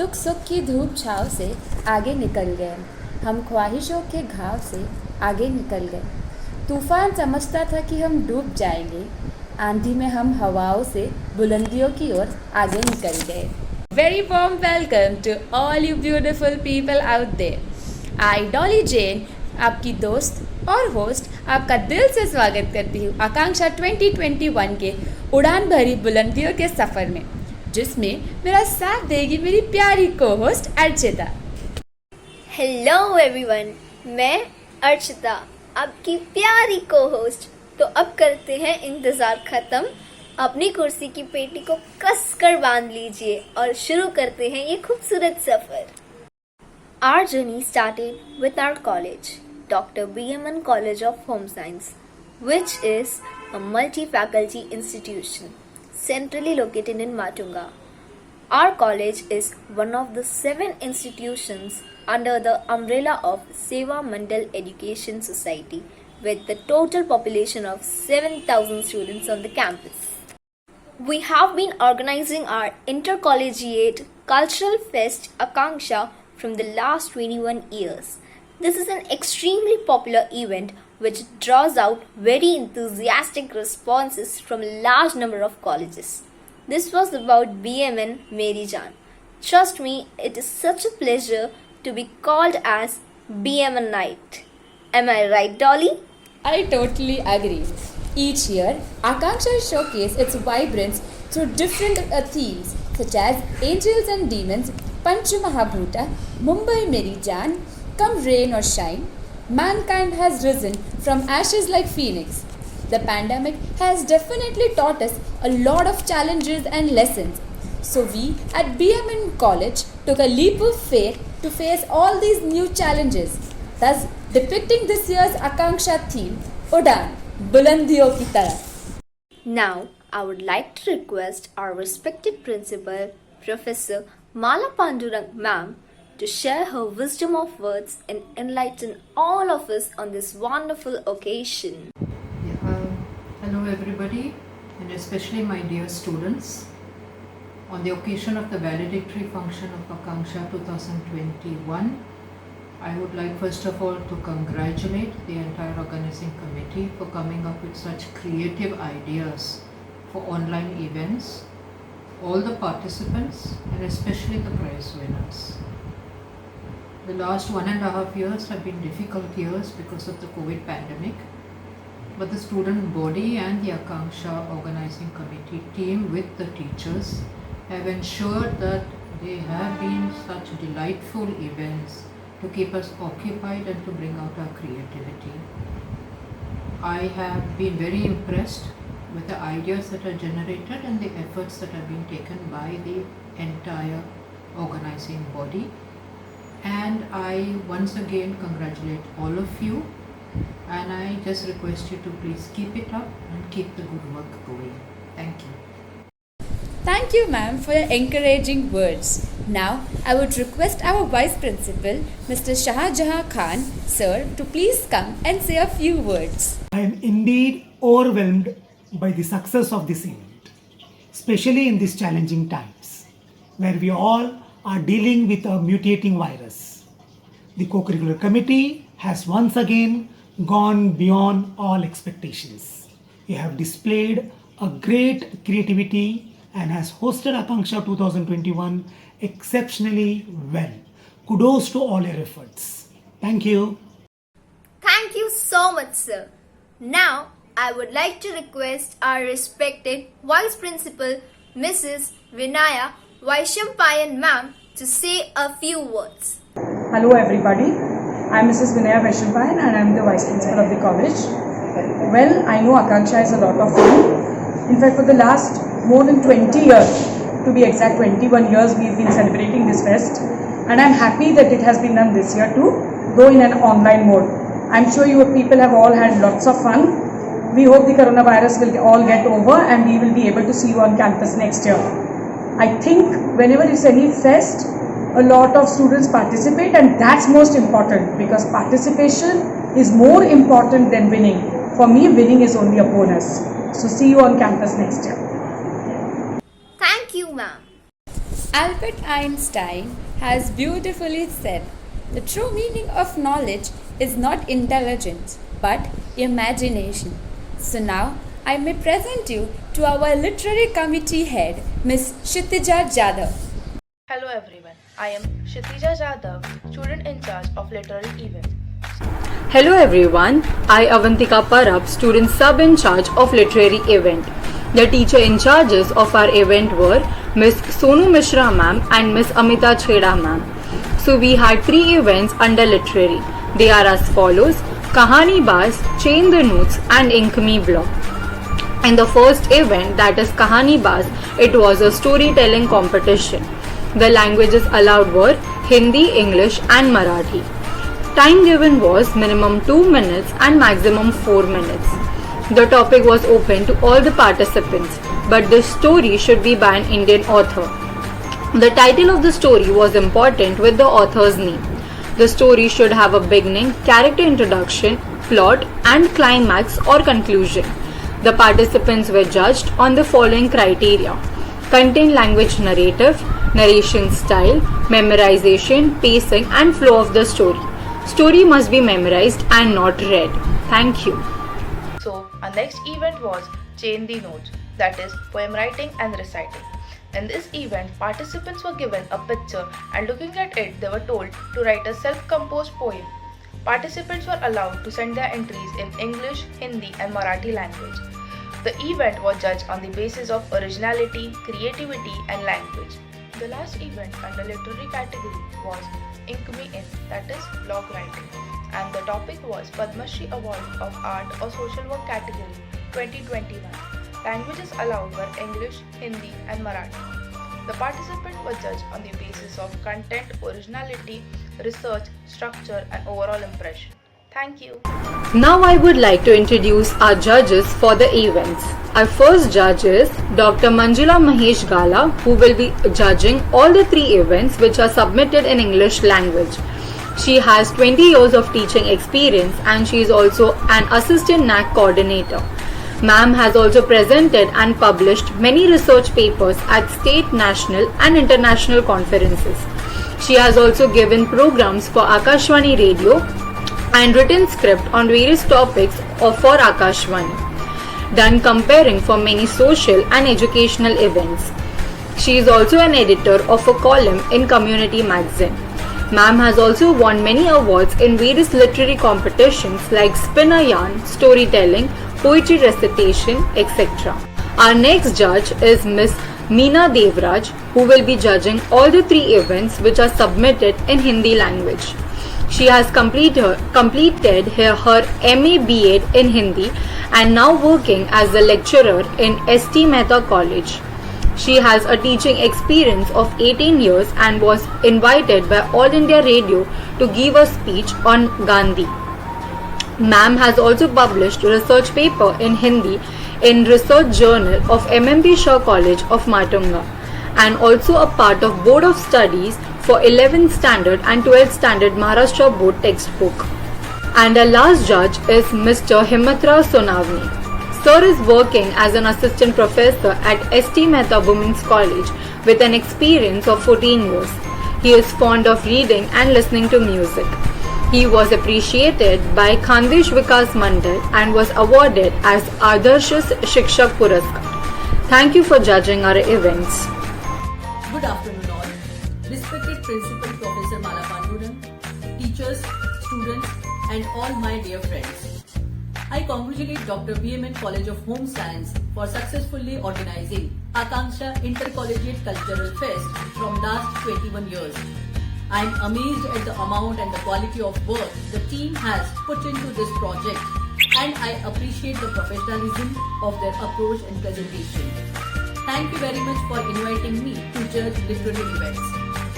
दुख सुख की धूप छाँव से आगे निकल गए। हम ख्वाहिशों के घाव से आगे निकल गए। तूफान समझता था कि हम डूब जाएंगे। आंधी में हम हवाओं से बुलंदियों की ओर आगे निकल गए। Very warm welcome to all you beautiful people out there. I Dolly Jain, आपकी दोस्त और होस्ट, आपका दिल से स्वागत करती हूँ आकांक्षा 2021 के उड़ान भरी बुलंदियों के सफ़र में, जिसमें मेरा साथ देगी मेरी प्यारी को होस्ट अर्चिता। हेलो एवरीवन, मैं अर्चिता, आपकी प्यारी को होस्ट। तो अब करते हैं इंतज़ार ख़त्म, अपनी कुर्सी की पेटी को कस कर बांध लीजिए और शुरू करते हैं ये खूबसूरत सफ़र। Our journey started with our college, Dr. BMN College of Home Science, which is a multi-faculty institution centrally located in Matunga. Our college is one of the 7 institutions under the umbrella of Seva Mandal Education Society, with the total population of 7,000 students on the campus. We have been organizing our intercollegiate cultural fest Akanksha from the last 21 years. This is an extremely popular event which draws out very enthusiastic responses from a large number of colleges. This was about BMN Meri Jaan. Trust me, it is such a pleasure to be called as BMN Night. Am I right, Dolly? I totally agree. Each year, Akanksha showcases its vibrance through different themes such as Angels and Demons, Panch Mahabhuta, Mumbai Meri Jaan, Come Rain or Shine. Mankind has risen from ashes like phoenix. The pandemic has definitely taught us a lot of challenges and lessons. So we at BMN College took a leap of faith to face all these new challenges, thus depicting this year's Akanksha theme, Udan, Bulandiyon ki tarah. Now, I would like to request our respected principal, Professor Mala Pandurang Ma'am, to share her wisdom of words and enlighten all of us on this wonderful occasion. Hello everybody, and especially my dear students. On the occasion of the valedictory function of Akanksha 2021, I would like first of all to congratulate the entire organizing committee for coming up with such creative ideas for online events, all the participants and especially the prize winners. The last 1.5 years have been difficult years because of the COVID pandemic, but the student body and the Akanksha organizing committee team with the teachers have ensured that they have been such delightful events to keep us occupied and to bring out our creativity. I have been very impressed with the ideas that are generated and the efforts that have been taken by the entire organizing body. And I once again congratulate all of you, and I just request you to please keep it up and keep the good work going. Thank you. Thank you, ma'am, for your encouraging words. Now, I would request our Vice Principal, Mr. Shahjahan Khan, sir, to please come and say a few words. I am indeed overwhelmed by the success of this event, especially in these challenging times, where we all are dealing with a mutating virus. The co-curricular committee has once again gone beyond all expectations. You have displayed a great creativity and has hosted Akanksha 2021 exceptionally well. Kudos to all your efforts. Thank you. Thank you so much, sir. Now, I would like to request our respected Vice Principal, Mrs. Vinaya Vaishampayan Ma'am, to say a few words. Hello everybody, I am Mrs. Vinaya Vaishampayan and I am the Vice Principal of the college. Well, I know Akanksha is a lot of fun. In fact, for the last more than 20 years, to be exact 21 years, we have been celebrating this fest, and I am happy that it has been done this year too, though in an online mode. I am sure you people have all had lots of fun. We hope the coronavirus will all get over and we will be able to see you on campus next year. I think whenever it's any fest, a lot of students participate, and that's most important, because participation is more important than winning. For me, winning is only a bonus. So see you on campus next year. Thank you, ma'am. Albert Einstein has beautifully said, the true meaning of knowledge is not intelligence but imagination. So now I may present you to our literary committee head, Miss Kshitija Jadhav. Hello everyone, I am Kshitija Jadhav, student in charge of literary events. Hello everyone, I Avantika Parab, student sub in charge of literary event. The teacher in charges of our event were Miss Sonu Mishra ma'am and Miss Amita Chheda ma'am. So we had 3 events under literary. They are as follows: Kahani Baz, Chain the Notes and Ink Me Blog. In the first event, that is Kahani Baz, it was a storytelling competition. The languages allowed were Hindi, English and Marathi. Time given was minimum 2 minutes and maximum 4 minutes. The topic was open to all the participants, but the story should be by an Indian author. The title of the story was important with the author's name. The story should have a beginning, character introduction, plot and climax or conclusion. The participants were judged on the following criteria: content, language, narrative, narration style, memorization, pacing and flow of the story. Story must be memorized and not read. Thank you. So our next event was Chain the Notes, that is poem writing and reciting. In this event, participants were given a picture and looking at it they were told to write a self-composed poem. Participants were allowed to send their entries in English, Hindi and Marathi language. The event was judged on the basis of originality, creativity and language. The last event under literary category was Ink Me In, that is blog writing, and the topic was Padma Shri Award of Art or Social Work category 2021. Languages allowed were English, Hindi and Marathi. The participants were judged on the basis of content, originality, research, structure and overall impression. Thank you. Now I would like to introduce our judges for the events. Our first judge is Dr. Manjula Mahesh Gala, who will be judging all the 3 events which are submitted in English language. She has 20 years of teaching experience and she is also an assistant NAC coordinator. Ma'am has also presented and published many research papers at state, national and international conferences. She has also given programs for Akashvani Radio and written script on various topics for Akashvani, done comparing for many social and educational events. She is also an editor of a column in Community Magazine. Ma'am has also won many awards in various literary competitions like Spin a Yarn, storytelling, poetry recitation, etc. Our next judge is Miss Meena Devraj, who will be judging all the 3 events which are submitted in Hindi language. She has completed her MA B.Ed in Hindi and now working as a lecturer in ST Mehta College. She has a teaching experience of 18 years and was invited by All India Radio to give a speech on Gandhi. Ma'am has also published a research paper in Hindi in Research Journal of MMB Shaw College of Matunga and also a part of Board of Studies for 11th Standard and 12th Standard Maharashtra Board textbook. And our last judge is Mr. Himmatrao Sonavni. Sir is working as an assistant professor at ST Mehta Women's College with an experience of 14 years. He is fond of reading and listening to music. He was appreciated by Khandesh Vikas Mandal and was awarded as Adarsh Shikshak Puraskar. Thank you for judging our events. Good afternoon all. Respected Principal Professor Mala Panduran, teachers, students and all my dear friends. I congratulate Dr. BMN College of Home Science for successfully organizing Akanksha Intercollegiate Cultural Fest from last 21 years. I am amazed at the amount and the quality of work the team has put into this project and I appreciate the professionalism of their approach and presentation. Thank you very much for inviting me to judge literary events.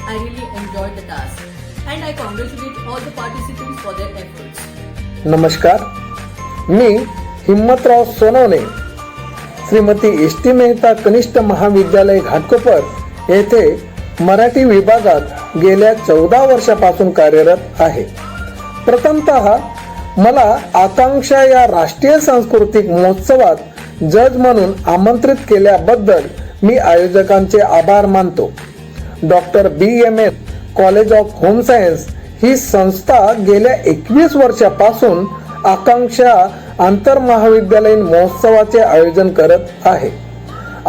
I really enjoyed the task and I congratulate all the participants for their efforts. नमस्कार, मी Himmatrao Sonawane, Shrimati ST. Mehta कनिष्ठ महाविद्यालय घाटकोपर येथे मराठी विभागात गेल्या 14 वर्षापासून कार्यरत आहे. प्रथमतः मला आकांक्षा या राष्ट्रीय सांस्कृतिक महोत्सवात जज म्हणून आमंत्रित केल्याबद्दल मी आयोजकांचे आभार मानतो. Doctor BMN college of home science ही संस्था गेल्या 21 वर्षापासून आकांक्षा आंतरमहाविद्यालयीन महोत्सवाचे आयोजन करत आहे.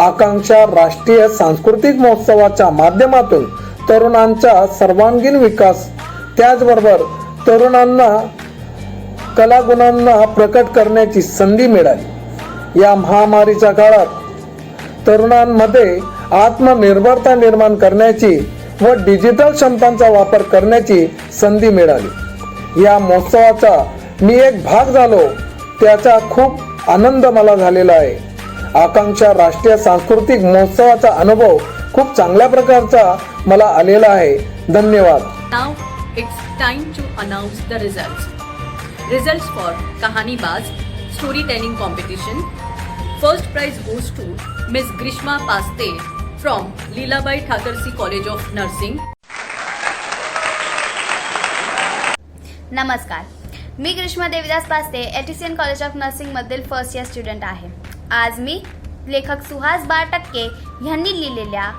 आकांक्षा राष्ट्रीय सांस्कृतिक महोत्सवाच्या माध्यमातून तरुणांचा सर्वांगीण विकास, त्याचबरोबर तरुणांना कलागुणांना प्रकट करण्याची संधी मिळाली. या महामारीच्या काळात तरुणांमध्ये आत्मनिर्भरता निर्माण करण्याची व डिजिटल क्षमतांचा वापर करण्याची संधी मिळाली. या महोत्सवाचा मी एक भाग झालो, त्याचा खूप आनंद मला झालेला आहे. आकांक्षा राष्ट्रीय सांस्कृतिक महोत्सवाचा अनुभव खूप चांगल्या प्रकारचा मला आलेला आहे. धन्यवाद. Now it's time to announce the results. Results for Kahanibaz storytelling competition. First prize goes to Miss Grishma Paste from Leelabai Thakarsi College of Nursing. नमस्कार, मी ग्रीष्मा देवीदास पास्ते एटीसीएन कॉलेज ऑफ नर्सिंग मधील फर्स्ट इयर स्टुडंट आहे. आज मी लेखक सुहास बाटक्के यांनी लिहिलेल्या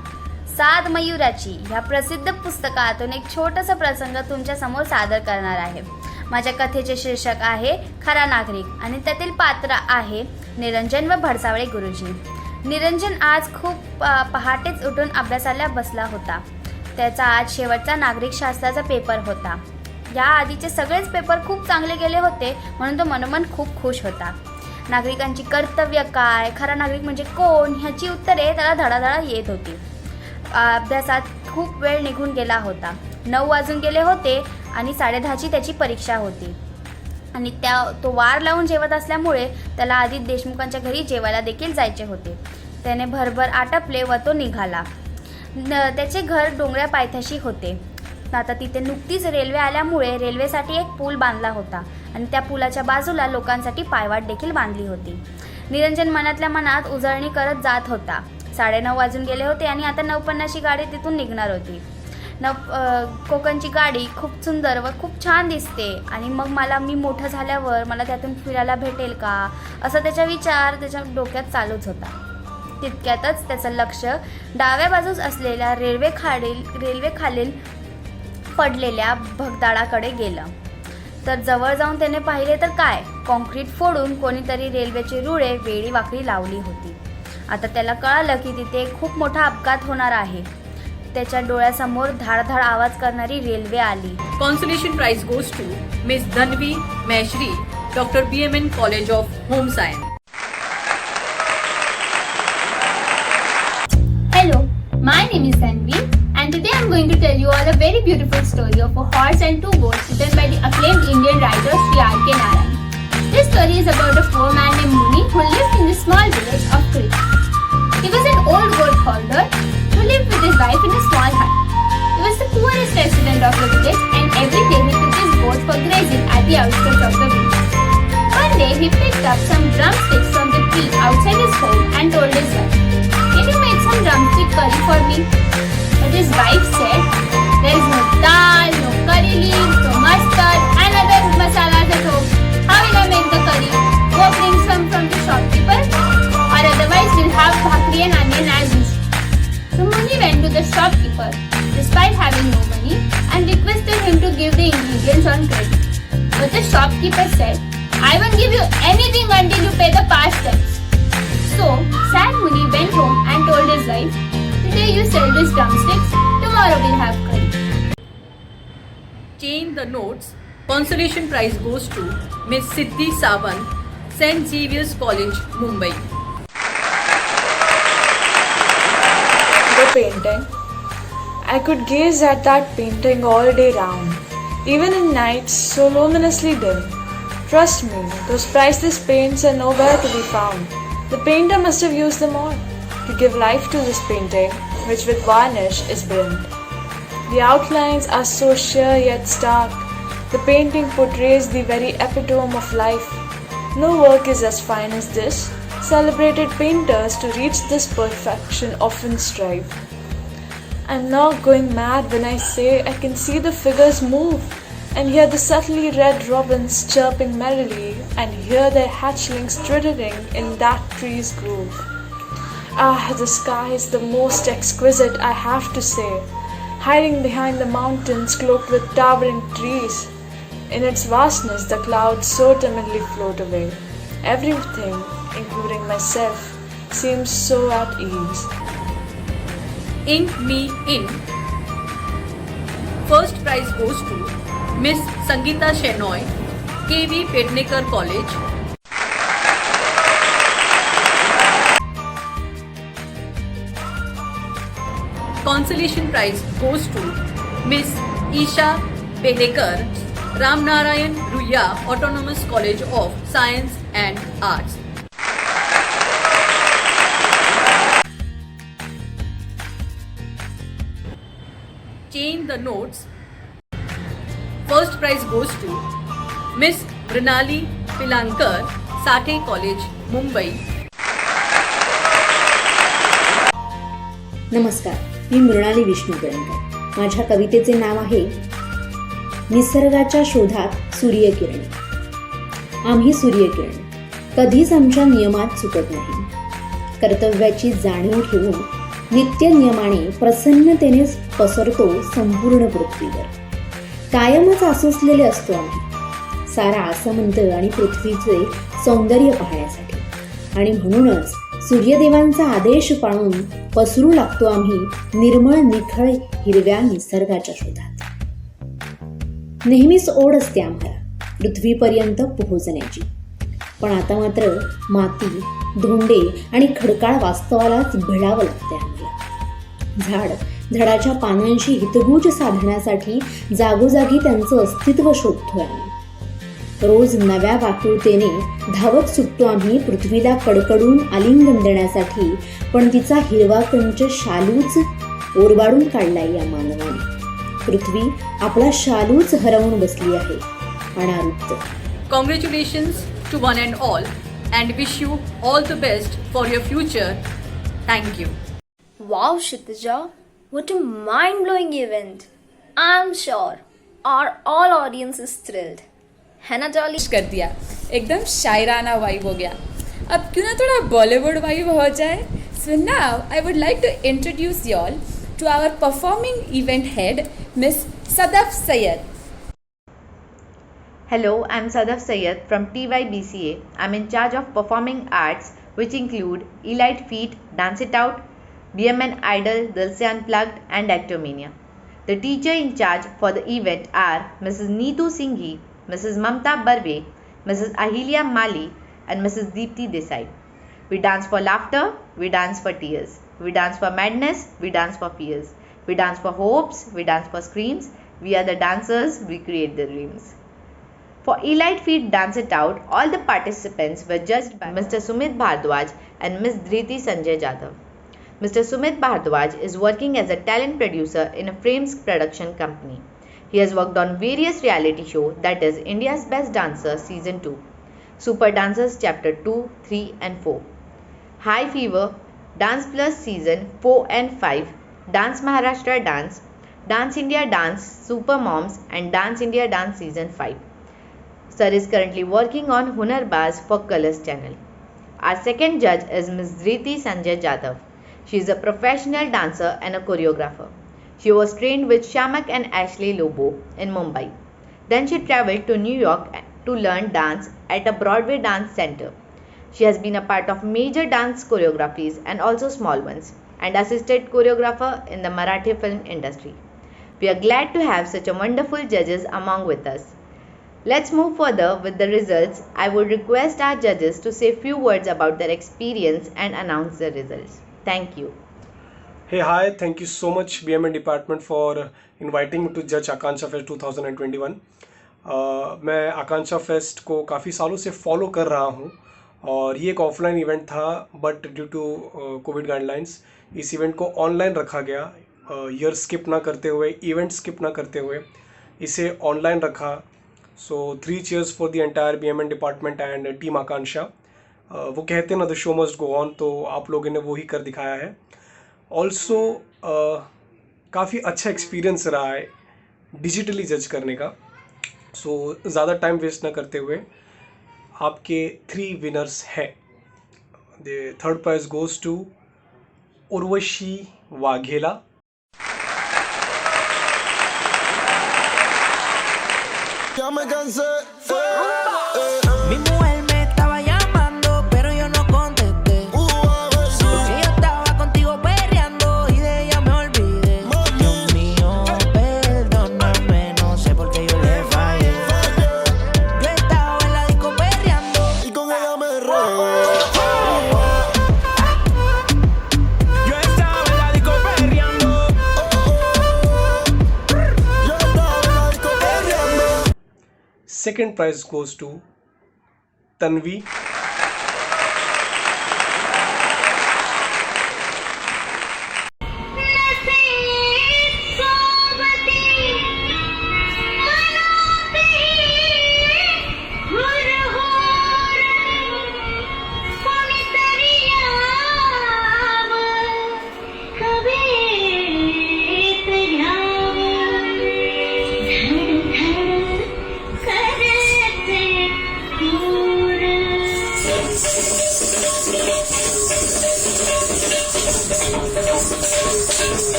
साद मयुराची ह्या प्रसिद्ध पुस्तकातून एक छोटासा प्रसंग तुमच्या समोर सादर करणार आहे. माझ्या कथेचे शीर्षक आहे खरा नागरिक आणि त्यातील पात्र आहे निरंजन व भडसावळे गुरुजी. निरंजन आज खूप पहाटेच उठून अभ्यासाला बसला होता. त्याचा आज शेवटचा नागरिकशास्त्राचा पेपर होता. या आधीचे सगळेच पेपर खूप चांगले गेले होते म्हणून तो मनोमन खूप खुश होता. नागरिकांची कर्तव्य काय, खरा नागरिक म्हणजे कोण ह्याची उत्तरे त्याला धडाधडा येत होती. अभ्यासात खूप वेळ निघून गेला होता. 9 वाजून गेले होते आणि 10:30ची त्याची परीक्षा होती आणि तो वार लावून जेवत असल्यामुळे त्याला आदित्य देशमुखांच्या घरी जेवायला देखील जायचे होते. त्याने भरभर आटपले व तो निघाला. त्याचे घर डोंगऱ्या पायथ्याशी होते. आता तिथे नुकतीच रेल्वे आल्यामुळे रेल्वेसाठी एक पूल बांधला होता आणि त्या पुलाच्या बाजूला लोकांसाठी पायवाट देखील बांधली होती. निरंजन मनातल्या मनात उजळणी करत जात होता. 9:30 वाजून गेले होते आणि आता 9:50ची गाडी तिथून निघणार होती. कोकणची गाडी खूप सुंदर व खूप छान दिसते आणि मग मी मोठं झाल्यावर मला त्यातून फिरायला भेटेल का असा त्याचा विचार त्याच्या डोक्यात चालूच होता. तितक्यातच त्याचं लक्ष डाव्या बाजूस असलेल्या रेल्वे खालील पडलेल्या भगदाडाकडे गेलं. तर जवळ जाऊन त्याने पाहिले तर काय, कॉन्क्रीट फोडून कोणीतरी रेल्वेची रुळे वेडी वाकडी लावली होती. आता त्याला कळालं की तिथे खूप मोठा अपघात होणार आहे. त्याच्या डोळ्यासमोर धाडधाड आवाज करणारी रेल्वे आली. Consolation prize goes to Miss Dhanvi Mehshri, Dr. BMN College of Home Science. Hello, my name is Dhanvi and today I am going to tell you all a very beautiful story of a horse and 2 goats written by the acclaimed Indian writer Sri R.K. Narayan. This story is about a poor man named Muni who lived in the small village of Krit. He was an old goat holder who lived with his wife in a small hut. He was the poorest resident of the village and every day he took his goat for grazing at the outskirts of the village. One day he picked up some drumsticks from the tree outside his home and told his wife, "Can you make some drumstick curry for me?" But his wife said, "There is no dal, no curry leaves, no mustard and other masalas at home. How will I make the curry? Go bring some from the shopkeeper or otherwise we'll have bhakri and onion as usual." So Muni went to the shopkeeper despite having no money and requested him to give the ingredients on credit. But the shopkeeper said, "I won't give you anything until you pay the past debts." So sad Muni went home and told his wife, "Today you sell these drumsticks, tomorrow we'll have curry." Chain the notes. Consolation prize goes to Miss Siddhi Sawant, St. Xavier's College, Mumbai. The painting. I could gaze at that painting all day round, even in nights so luminously dim. Trust me, those priceless paints are nowhere to be found. The painter must have used them all to give life to this painting, which with varnish is brimmed. The outlines are so sheer yet stark. The painting portrays the very epitome of life. No work is as fine as this. Celebrated painters to reach this perfection often strive. I'm not going mad when I say I can see the figures move and hear the subtly red robins chirping merrily and hear their hatchlings twittering in that tree's groove. Ah, the sky is the most exquisite, I have to say. hiding behind the mountains cloaked with towering trees. In its vastness, the clouds so timidly float away. Everything, including myself, seems so at ease. Ink Me In. First prize goes to Miss Sangeeta Shenoy, KV Pednekar College. Consolation prize goes to Miss Isha Pedekar, Ramnarayan Ruya Autonomous College of Science and Arts. Chain the notes. First prize goes to Miss Mrinali Pilankar, Sathe College, Mumbai. नमस्कार, मी मृणाली विष्णू पिळंकर. माझ्या कवितेचे नाव आहे निसर्गाच्या शोधात सूर्यकिरणे. आम्ही सूर्यकिरण कधीच आमच्या नियमात चुकत नाही. कर्तव्याची जाणीव ठेवून नित्य नियमाने प्रसन्नतेने पसरतो संपूर्ण पृथ्वीवर. कायमच आसुसलेले असतो आम्ही सारा आसमंत आणि पृथ्वीचे सौंदर्य पाहण्यासाठी. आणि म्हणूनच सूर्यदेवांचा आदेश पाळून पसरू लागतो आम्ही निर्मळ निखळ हिरव्या निसर्गाच्या शोधात. नेहमीच ओढ असते आम्हाला पृथ्वीपर्यंत पोहोचण्याची. पण आता मात्र माती, धोंडे आणि खडकाळ वास्तवालाच भिडावं लागते आम्हाला. झाडाच्या पानांशी हितगुज साधण्यासाठी जागोजागी त्यांचं अस्तित्व शोधतोय आम्ही. रोज नव्या व्याकुळतेने धावत सुटतो आम्ही पृथ्वीला कडकडून आलिंगन देण्यासाठी. पण तिचा हिरवा कंच शालूच ओरबाडून काढलाय या मानवाने. पृथ्वी आपला शालूच हरवून बसली आहे अनारुक्त. Congratulations to one and all and wish you all the best for your future. Thank you. Wow, Kshitija, what a mind-blowing event. I'm sure our all audience is thrilled. है ना जॉली? कर दिया, एकदम शायराना वाइब हो गया. अब क्यों ना थोड़ा बॉलीवुड वाइब हो जाए. So now I would like to introduce you all to our performing event head, Miss Sadaf Sayed. Hello, I'm Sadaf Sayed from TYBCA. I'm in charge of performing arts, which include Elite Feet, Dance It Out, BMN Idol, Dil Se Unplugged, and Actomania. The teacher in charge for the event are Mrs. Neetu Singhi, Mrs. Mamta Barve, Mrs. Ahilya Mali, and Mrs. Deepti Desai. We dance for laughter, we dance for tears. We dance for madness, we dance for fears. We dance for hopes, we dance for screams. We are the dancers, we create the dreams. For Elite Feet Dance It Out, all the participants were judged by Mr. Sumit Bhardwaj and Ms. Dhriti Sanjay Jadhav. Mr. Sumit Bhardwaj is working as a talent producer in a Frames production company. He has worked on various reality shows, that is India's Best Dancer Season 2, Super Dancers Chapter 2, 3 and 4, High Fever, Dance Plus Season 4 and 5, Dance Maharashtra Dance, Dance India Dance, Super Moms and Dance India Dance Season 5. Sir is currently working on Hunar Baaz for Colors channel. Our second judge is Ms. Dhriti Sanjay Jadhav. She is a professional dancer and a choreographer. She was trained with Shamak and Ashley Lobo in Mumbai. Then she traveled to New York to learn dance at a Broadway dance center. She has been a part of major dance choreographies and also small ones, and assisted choreographer in the Marathi film industry. We are glad to have such a wonderful judges among with us. Let's move further with the results. I would request our judges to say few words about their experience and announce the results. Thank you. Hey, hi, thank you so much BMN department for inviting me to judge Akanksha Fest 2021. मैं आकांक्षा fest को काफ़ी सालों से follow कर रहा हूँ और ये एक ऑफलाइन इवेंट था, but due to covid guidelines इस इवेंट को ऑनलाइन रखा गया. ईयर स्किप ना करते हुए, इवेंट स्किप ना करते हुए इसे ऑनलाइन रखा. So 3 cheers for the entire BMN department and team Akanksha. वो कहते हैं ना, the show must go on, तो आप लोगों ने वही कर दिखाया है. ऑल्सो काफ़ी अच्छा एक्सपीरियंस रहा है डिजिटली जज करने का. सो ज़्यादा टाइम वेस्ट ना करते हुए आपके 3 विनर्स हैं. The third prize goes to Urvashi Vaghela, Ya me cansé. Mi mujer me estaba llamando, pero yo no contesté. Porque yo estaba contigo perreando y de ella me olvidé. Dios mío, perdóname, no sé por qué yo le fallé. Yo estaba en la disco perreando y con ella me regué. Yo estaba en la disco perreando. Yo estaba en la disco perreando. Second prize goes to Tanvi.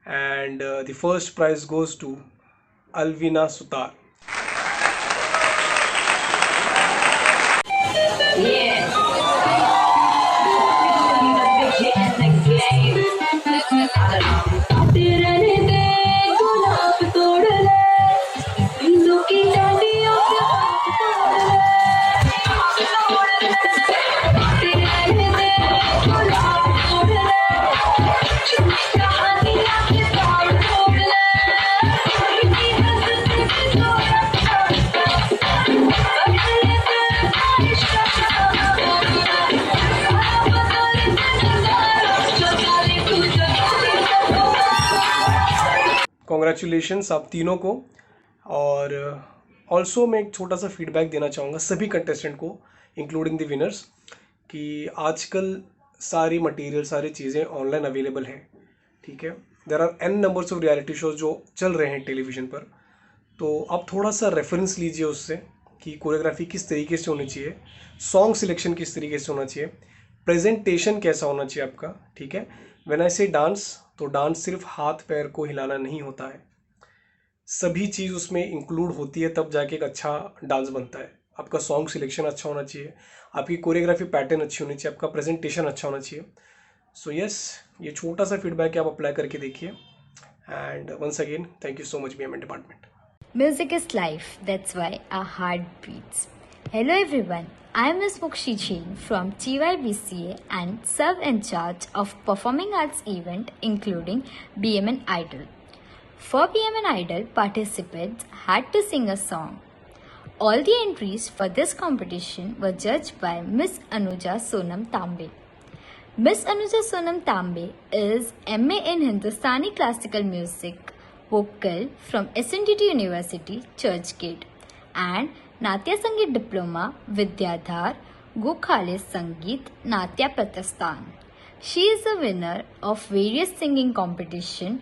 And the first prize goes to Alvina Sutar. Congratulations आप तीनों को। और also मैं एक छोटा सा feedback देना चाहूँगा सभी कंटेस्टेंट को इंक्लूडिंग द विनर्स कि आजकल सारी मटेरियल सारी चीज़ें ऑनलाइन अवेलेबल हैं, ठीक है। There are n numbers of reality shows जो चल रहे हैं टेलीविज़न पर, तो आप थोड़ा सा रेफरेंस लीजिए उससे कि कोरियोग्राफी किस तरीके से होनी चाहिए, सॉन्ग सिलेक्शन किस तरीके से होना चाहिए, प्रेजेंटेशन कैसा होना चाहिए आपका, ठीक है। व्हेन आई से डांस, तो डांस सिर्फ हाथ पैर को हिलाना नहीं होता है, सभी चीज़ उसमें इंक्लूड होती है, तब जाके एक अच्छा डांस बनता है। आपका सॉन्ग सिलेक्शन अच्छा होना चाहिए, आपकी कोरियोग्राफी पैटर्न अच्छी होनी चाहिए, आपका प्रेजेंटेशन अच्छा होना चाहिए। सो यस, ये छोटा सा फीडबैक है, आप अप्लाई करके देखिए। And once again thank you so much BMN department. Music is life, that's why our heart beats. Hello everyone, I am Ms. Mokshi Jain from TYBCA and serve in charge of performing arts event including BMN Idol. For BMN Idol, participants had to sing a song. All the entries for this competition were judged by Miss Anuja Sonam Tambe. Miss Anuja Sonam Tambe is MA in Hindustani Classical Music Vocal from SNDT University, Churchgate, and Natya Sangeet Diploma Vidyadhar Gokhale Sangeet Natya Pratishthan. She is a winner of various singing competition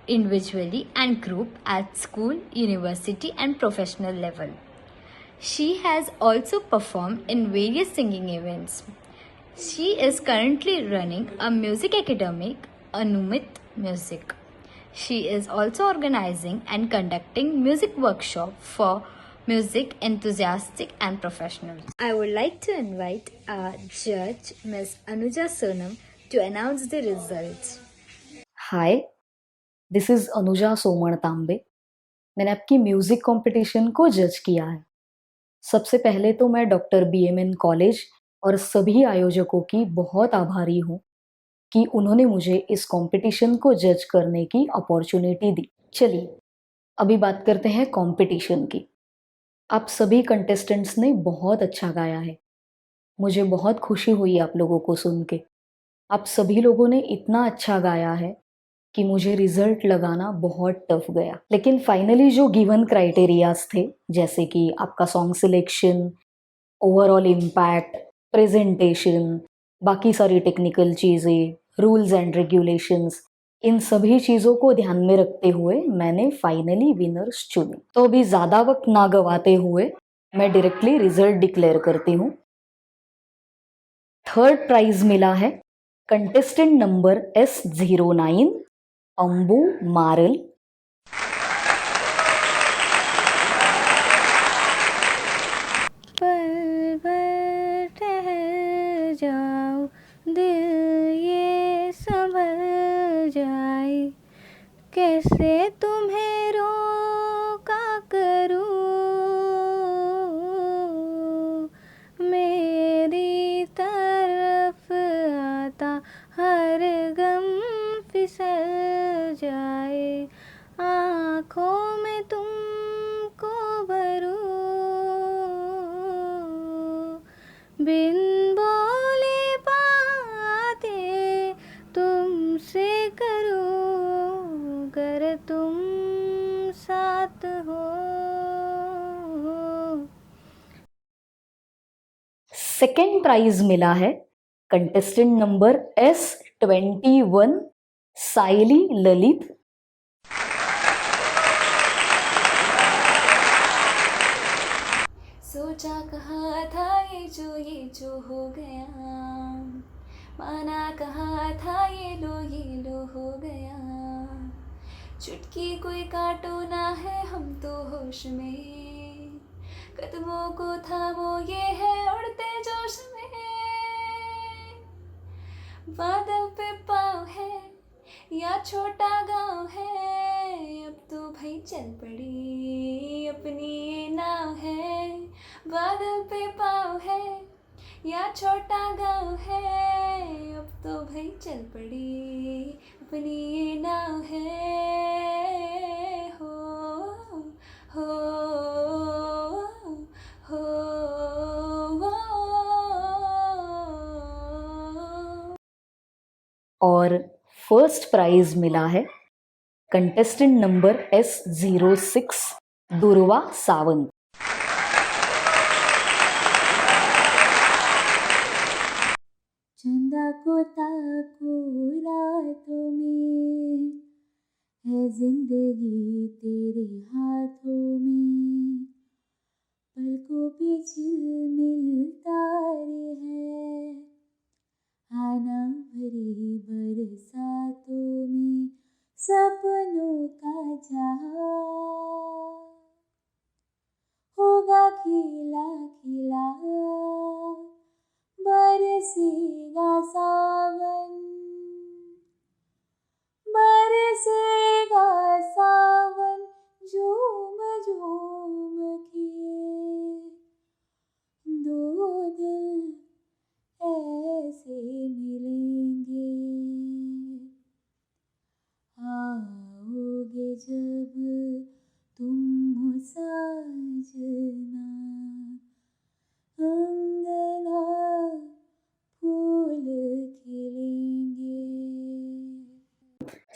individually and group at school, university and professional level. She has also performed in various singing events. She is currently running a music academy, Anumit Music. She is also organizing and conducting music workshop for music enthusiastic and professionals. I would like to invite our judge, Ms. Anuja Sonam, to announce the results. Hi, this is Anuja Soman Tambe. मैंने आपकी music competition को जज किया है। सबसे पहले तो मैं डॉक्टर BMN कॉलेज और सभी आयोजकों की बहुत आभारी हूँ कि उन्होंने मुझे इस कंपटीशन को जज करने की अपॉर्चुनिटी दी। चलिए अभी बात करते हैं कंपटीशन की। आप सभी कंटेस्टेंट्स ने बहुत अच्छा गाया है, मुझे बहुत खुशी हुई आप लोगों को सुन के। आप सभी लोगों ने इतना अच्छा गाया है कि मुझे रिजल्ट लगाना बहुत टफ गया, लेकिन फाइनली जो गिवन क्राइटेरियाज थे, जैसे कि आपका song selection, overall impact, presentation, बाकी सारी टेक्निकल चीज़ें, रूल्स एंड रेगुलेशंस, इन सभी चीज़ों को ध्यान में रखते हुए मैंने फाइनली विनर्स चुने। तो अभी ज़्यादा वक्त ना गवाते हुए मैं डायरेक्टली रिजल्ट डिक्लेयर करती हूँ। थर्ड प्राइज मिला है कंटेस्टेंट नंबर S09 अंबू मारल। पल भर ठहर जाओ, दिल ये संभल जाए, कैसे तुम्हें रोका करूं, मेरी तरफ आता हर गम फिसल जाए, आँखों में तुमको भरूं, बिन बोले बातें तुमसे करूं, अगर तुम साथ हो। सेकेंड प्राइज मिला है कंटेस्टेंट नंबर S21 साइली ललित। सोचा कहा था ये जो हो गया, माना कहा था ये लो हो गया, चुटकी कोई काटो ना है हम तो होश में, कदमों को थामो ये है उड़ते जोश में, बादल पे पाँव है या छोटा गांव है, अब तो भाई चल पड़ी अपनी ये नाव है, बादल पे पाँव है या छोटा गांव है, अब तो भाई चल पड़ी अपनी ये नाव है, हो और फर्स्ट प्राइज मिला है कंटेस्टेंट नंबर S06 दुर्वा सावंत। चंदा को ताको रातों में, है जिंदगी तेरे हाथों में, पलकों पे झिलमिल तारे हैं, आना भरी बरसातों में, सपनों का जहां होगा खिला खिला, बरसेगा सावन, बरसेगा सावन, झूम झूम के दो दिल ऐसे मिलेंगे, आओगे जब तुम साजना, अंगना फूल खिलेंगे।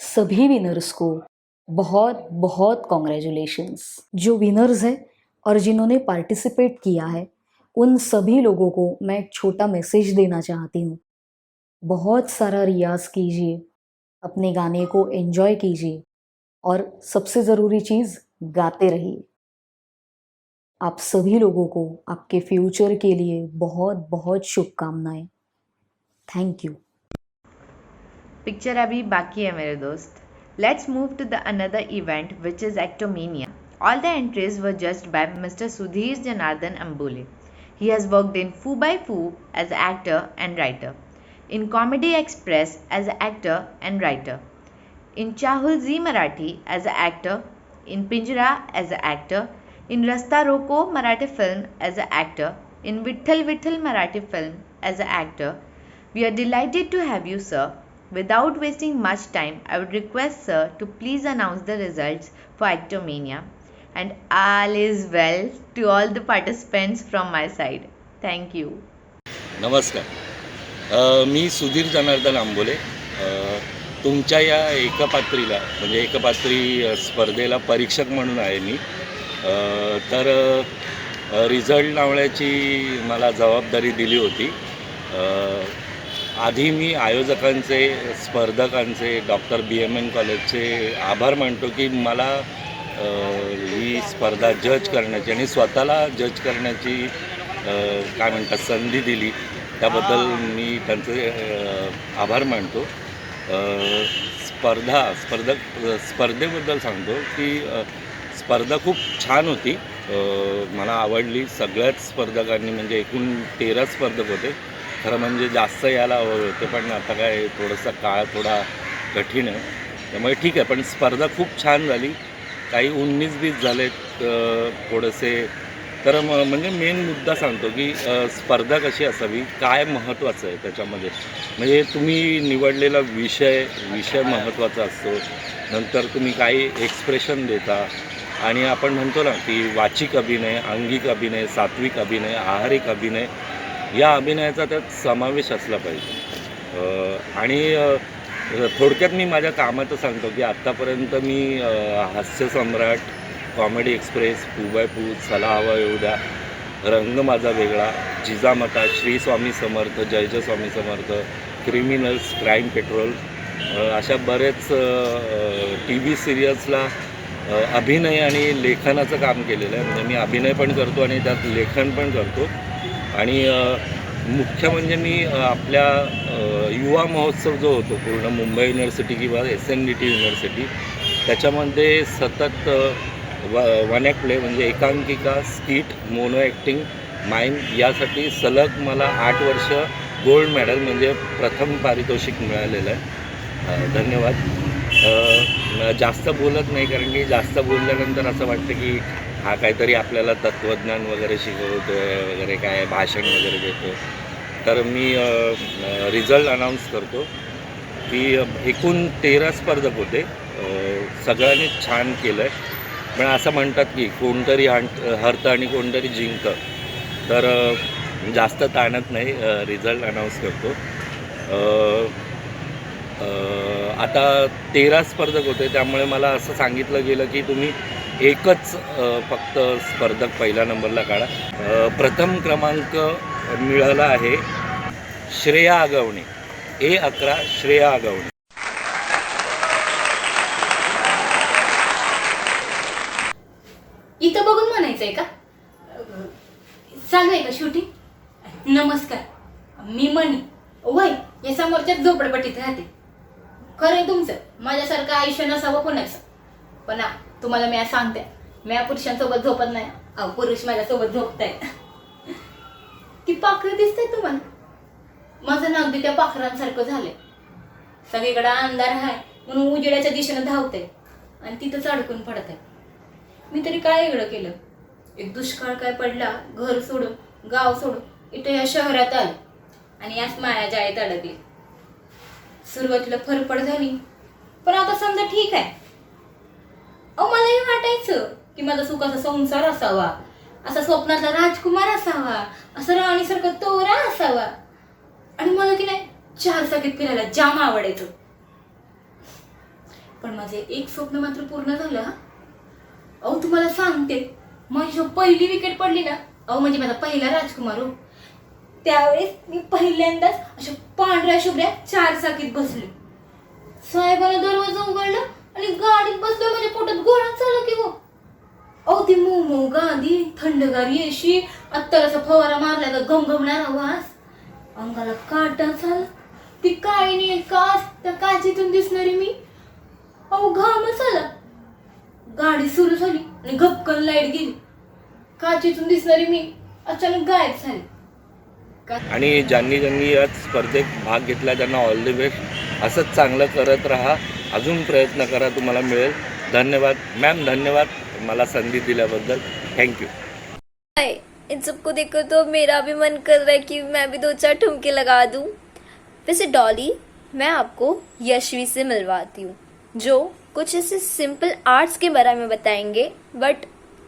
सभी विनर्स को बहुत बहुत कॉन्ग्रेचुलेशंस। जो विनर्स हैं और जिन्होंने पार्टिसिपेट किया है उन सभी लोगों को मैं एक छोटा मैसेज देना चाहती हूँ। बहुत सारा रियाज़ कीजिए, अपने गाने को एंजॉय कीजिए और सबसे ज़रूरी चीज़ गाते रहिए। आप सभी लोगों को आपके फ्यूचर के लिए बहुत बहुत शुभकामनाएं। Thank you. पिक्चर अभी बाकी है मेरे दोस्त। Let's move to the another event which is Actomania. All the entries were judged by Mr. Sudhir Janardhan Ambole. He has worked in Foo by Foo as actor and writer, in Comedy Express as actor and writer, in Chahul Zee Marathi as actor, in Pinjara as actor, in Rasta Roko Marathi film as actor, in Vitthal Vitthal Marathi film as actor. We are delighted to have you, sir. Without wasting much time, I would request sir to please announce the results for Actomania. And all is well to all the participants from my side. Thank you. नमस्कार, मी सुधीर जनार्दन आंबोले. तुमच्या या एकपात्रीला म्हणजे एकपात्री स्पर्धेला परीक्षक म्हणून आहे मी. तर result लावण्याची मला जबाबदारी दिली होती. आधी मी आयोजकांचे, स्पर्धकांचे, डॉक्टर BMN कॉलेजचे आभार मानतो की मला ही स्पर्धा जज करण्याची आणि स्वतःला जज करण्याची काय म्हणतात संधी दिली, त्याबद्दल मी त्यांचे आभार मानतो. स्पर्धेबद्दल सांगतो की स्पर्धा खूप छान होती, मला आवडली. सगळ्याच स्पर्धकांनी म्हणजे एकूण 13 स्पर्धक होते. खरं म्हणजे जास्त यायला हवं होते, पण आता काय थोडासा काळ थोडा कठीण आहे, त्यामुळे ठीक आहे. पण स्पर्धा खूप छान झाली. काही 19-20 झालेत थोडेसे. तर म्हणजे मेन मुद्दा सांगतो की स्पर्धा कशी असावी, काय महत्त्वाचं आहे त्याच्यामध्ये. म्हणजे तुम्ही निवडलेला विषय महत्त्वाचा असतो. नंतर तुम्ही काही एक्सप्रेशन देता आणि आपण म्हणतो ना की वाचिक अभिनय, अंगिक अभिनय, सात्विक अभिनय, आहारिक अभिनय, या अभिनयाचा त्यात समावेश असला पाहिजे. आणि थोडक्यात मी माझ्या कामाचं सांगतो की आत्तापर्यंत मी हास्यसम्राट, कॉमेडी एक्सप्रेस, पू बाय पू, चला हवा येऊ द्या, रंग माझा वेगळा, जिजामाता, श्री स्वामी समर्थ, जय जय Swami Samarth, criminals, crime petrol, अशा बरेच TV सिरियल्सला अभिनय आणि लेखनाचं काम केलेलं आहे. म्हणजे मी अभिनय पण करतो आणि त्यात लेखन पण करतो. आणि मुख्य म्हणजे मी आपल्या युवा महोत्सव जो होतो पूर्ण मुंबई युनिव्हर्सिटी किंवा SNDT युनिव्हर्सिटी, त्याच्यामध्ये सतत वन ॲक्ट प्ले म्हणजे एकांकिका, स्किट, मोनो ॲक्टिंग, माईम यासाठी सलग मला 8 वर्ष गोल्ड मेडल म्हणजे प्रथम पारितोषिक मिळालेलं आहे. धन्यवाद. जास्त बोलत नाही, कारण की जास्त बोलल्यानंतर असं वाटतं की हा काहीतरी आपल्याला तत्त्वज्ञान वगैरे शिकवतो आहे वगैरे, काय भाषण वगैरे देतो. तर मी रिझल्ट अनाऊन्स करतो की एकूण 13 स्पर्धक होते. सगळ्यांनी छान केलं आहे. पण असं म्हणतात की कोणतरी हरतं आणि कोणतरी जिंकतं. तर जास्त ताणत नाही, रिझल्ट अनाऊन्स करतो. आता 13 स्पर्धक होते, त्यामुळे मला असं सांगितलं गेलं की तुम्ही एकच फक्त स्पर्धक पहिल्या नंबरला काढा. प्रथम क्रमांक मिळाला आहे श्रेया आगवणे, A11 श्रेया आगवणे. इथं बघून म्हणायचंय का? चालू आहे का शूटिंग? नमस्कार, मी मनी. वय या समोरच्याच झोपडपट्टीत राहते. खरं आहे तुमचं, माझ्यासारखं आयुष्य नसावं कोणाचं. पण तुम्हाला मी आज सांगते, मी या पुरुषांसोबत झोपत नाही. पुरुष माझ्यासोबत झोपताय. ती पाखरं दिसतंय तुम्हाला? माझं नाक बी त्या पाखरांसारखं झालंय. सगळीकडे अंधार आहे म्हणून उजेडाच्या दिशेनं धावते आणि तिथंच अडकून पडत आहे. मी तरी काय वेगळं केलं? एक दुष्काळ काय पडला, घर सोडून, गाव सोडून इथं या शहरात आलं आणि याच माया जाळीत अडकली. सुरुवातीला फरफड झाली, पण आता समजा ठीक आहे. मलाही वाटायचं की माझा सुखाचा संसार असावा, असा स्वप्नातला राजकुमार असावा, असं राणीसारखा तोरा असावा, आणि मला की नाही 4 चाकीत फिरायला जाम आवडायचं. पण माझे एक स्वप्न मात्र पूर्ण झालं. तुम्हाला सांगते, माझी पहिली विकेट पडली ना, म्हणजे माझा पहिला राजकुमार हो, त्यावेळेस मी पहिल्यांदाच अशा पांढऱ्या शुभ्र्या 4 चाकीत बसले. साहेबांना दरवाजा उघडला आणि गाडीत बसलो, माझ्या पोटात गोळा चालला की हो. ती मोमो गादी, थंडगार येशी, अत्तराचा फवारा मारला का घमघमणारा वास, अंगाला काटा झाला. ती काळी नील काच, त्या काचीतून दिसणारी मी, घामच आला. गाडी सुरू झाली आणि घपकन लाईट गेली. काचीतून दिसणारी मी अचानक गायब झाली. आणि ज्यांनी या स्पर्धेत भाग घेतला त्यांना ऑल द बेस्ट. असंच चांगलं करत राहा, अजून प्रयत्न करा, तुम्हाला मिळेल. धन्यवाद मॅम, धन्यवाद मला संधी दिल्याबद्दल. थँक्यू. इन सबको देखो तो मेरा भी मन कर रहा है कि मैं भी 2-4 ठुमके लगा दूं. वैसे डॉली, मैं आपको यशवी से मिलवाती हूँ, जो कुछ ऐसे सिंपल आर्ट्स के बारे में बताएंगे, बट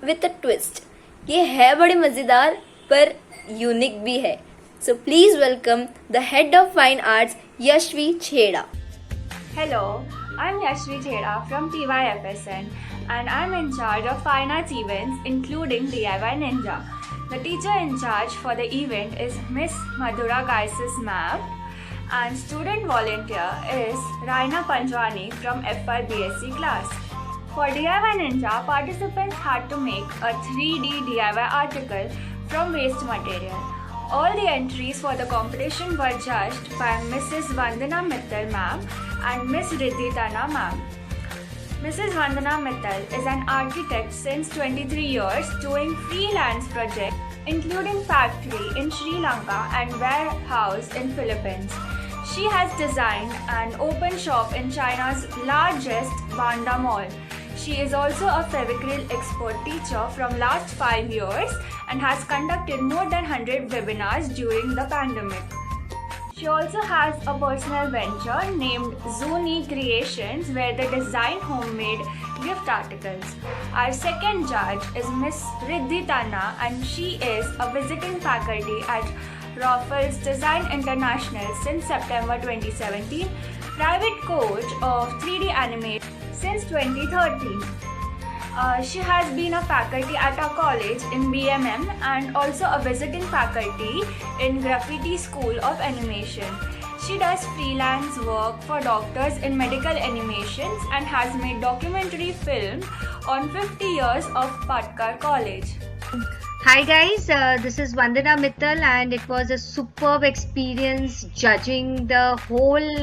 विथ अ ट्विस्ट. ये है बड़े मज़ेदार पर यूनिक भी है. So please welcome the head of fine arts, Yashvi Chheda. Hello, I'm Yashvi Chheda from TYFSN and I'm in charge of fine arts events including DIY Ninja. The teacher in charge for the event is Miss Madhura Gaisis ma'am and student volunteer is Raina Panjwani from FY BSc class. For DIY Ninja, participants had to make a 3D DIY article from waste material. All the entries for the competition were judged by Mrs. Vandana Mittal ma'am and Miss Riddhi Tanna ma'am. Mrs. Vandana Mittal is an architect since 23 years doing freelance projects including factory in Sri Lanka and warehouse in Philippines. She has designed an open shop in China's largest Banda Mall. She is also a Fevicryl expert teacher from last 5 years and has conducted more than 100 webinars during the pandemic. She also has a personal venture named Zuni Creations where they design homemade gift articles. Our second judge is Miss Riddhi Tanna and she is a visiting faculty at Raffles Design International since September 2017, private coach of 3D animation since 2013. She has been a faculty at our college in BMM and also a visiting faculty in Graffiti School of Animation. She does freelance work for doctors in medical animations and has made documentary film on 50 years of Patkar College. Hi guys, this is Vandana Mittal and it was a superb experience judging the whole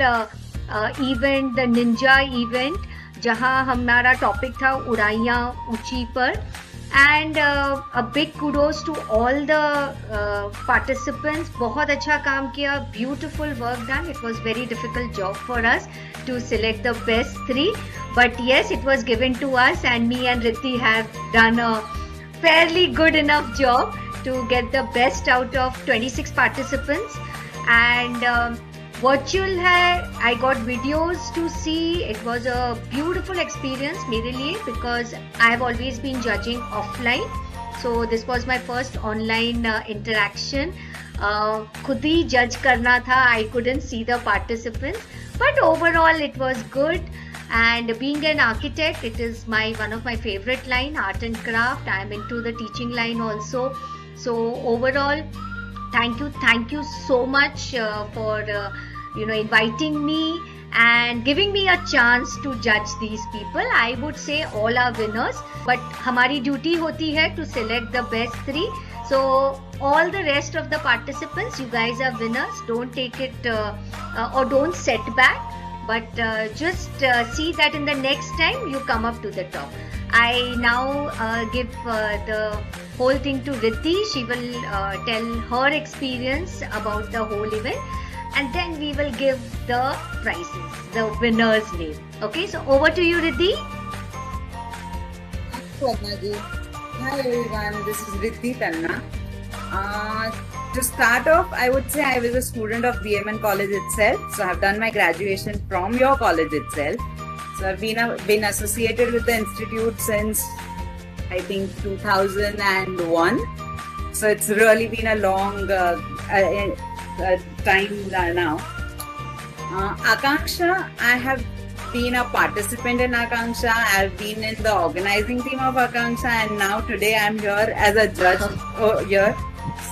event, the ninja event, जहाँ हमारा topic था उड़ाइयाँ ऊंची पर and a big kudos to all the participants. बहुत अच्छा काम किया, beautiful work done. It was very difficult job for us to select the best 3 but yes it was given to us and me and Riddhi have done a fairly good enough job to get the best out of 26 participants and virtual hai. I got videos to see. It was a beautiful experience मेरे लिए because I have always been judging offline, so this was my first online interaction. खुद ही जज करना था. I couldn't see the participants but overall it was good. And being an architect, it is one of my favorite line, art and craft. I am into the teaching line also. So overall, thank you so much for inviting me and giving me a chance to judge these people. I would say all are winners, but हमारी duty होती है to select the best 3. So all the rest of the participants, you guys are winners. Don't take it or don't set back. But just see that in the next time you come up to the top. I now give the whole thing to Riddhi. She will tell her experience about the whole event and then we will give the prizes, the winner's name. Okay, so over to you, Riddhi. Hi everyone, this is Riddhi Tanna. To start off, I would say I was a student of BMN College itself. So I have done my graduation from your college itself. So I've been associated with the institute since I think 2001. So it's really been a long time now. Akanksha, I have been a participant in Akanksha. I've been in the organizing team of Akanksha and now today I'm here as a judge here.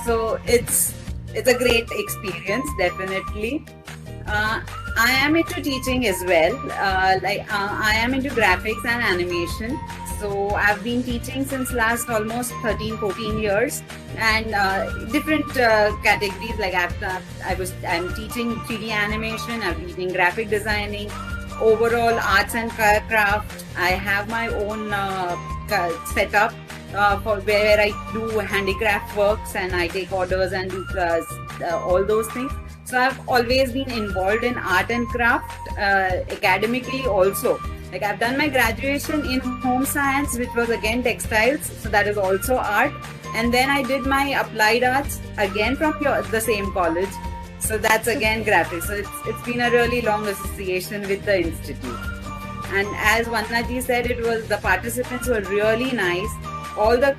So it's a great experience, definitely. I am into teaching as well. I am into graphics and animation. So I've been teaching since last almost 13-14 years and different categories. Like I'm teaching 3D animation. I'm teaching graphic designing, overall arts and craft. I have my own setup. For where I do handicraft works and I take orders and do all those things. So I've always been involved in art and craft academically also. Like I've done my graduation in home science, which was again textiles, so that is also art. And then I did my applied arts again from the same college, so that's again graphics. So it's been a really long association with the institute. And as Vandana said, the participants were really nice. All the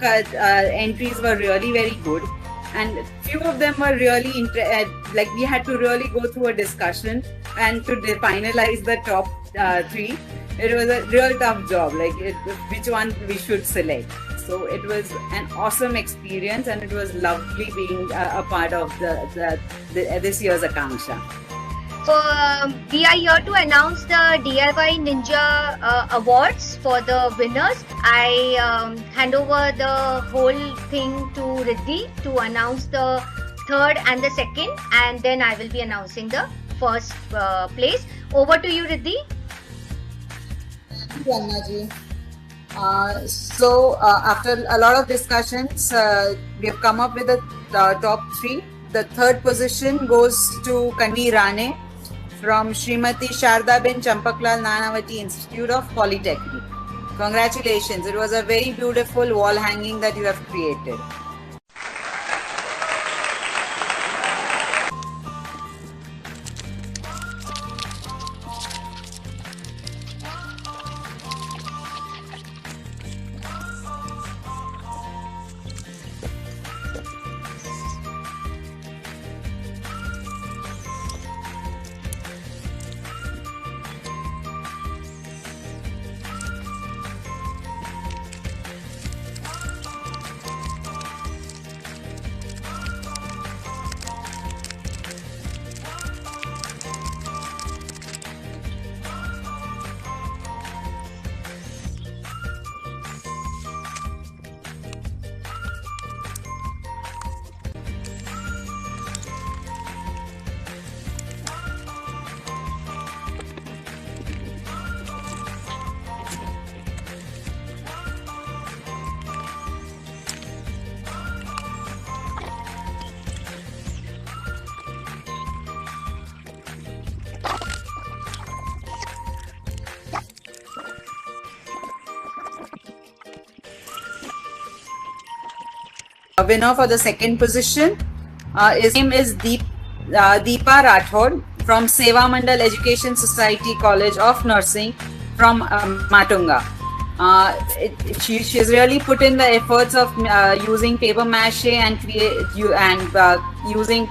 entries were really very good and few of them were really like we had to really go through a discussion and to finalize the top three, it was a real tough job. Like which one we should select. So it was an awesome experience, and it was lovely being a part of this year's Akanksha. So we are here to announce the DIY Ninja awards for the winners. I hand over the whole thing to Riddhi to announce the third and the second, and then I will be announcing the first place. Over to you, Riddhi. Thank you, Anna-ji. So after a lot of discussions, we have come up with the top three. The third position goes to Kanvi Rane from Srimati Sharda Ben Champaklal Nanavati Institute of Polytechnic. Congratulations. It was a very beautiful wall hanging that you have created. Winner for the second position, his name is Deepa Rathod from Seva Mandal Education Society College of Nursing from Matunga. She's really put in the efforts of using paper mache and using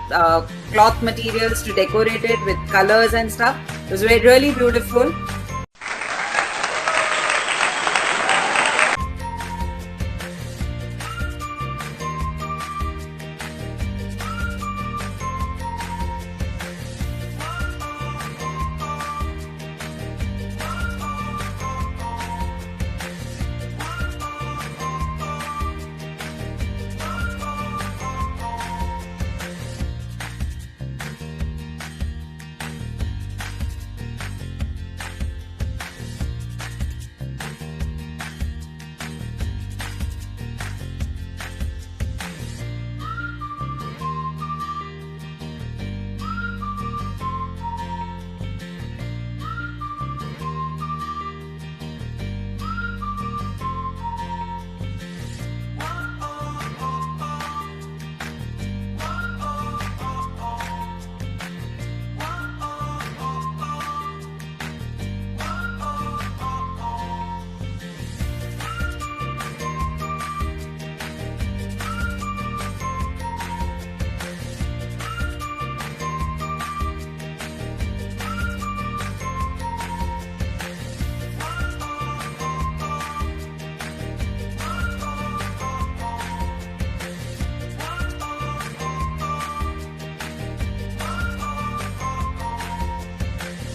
cloth materials to decorate it with colors and stuff. It was really beautiful.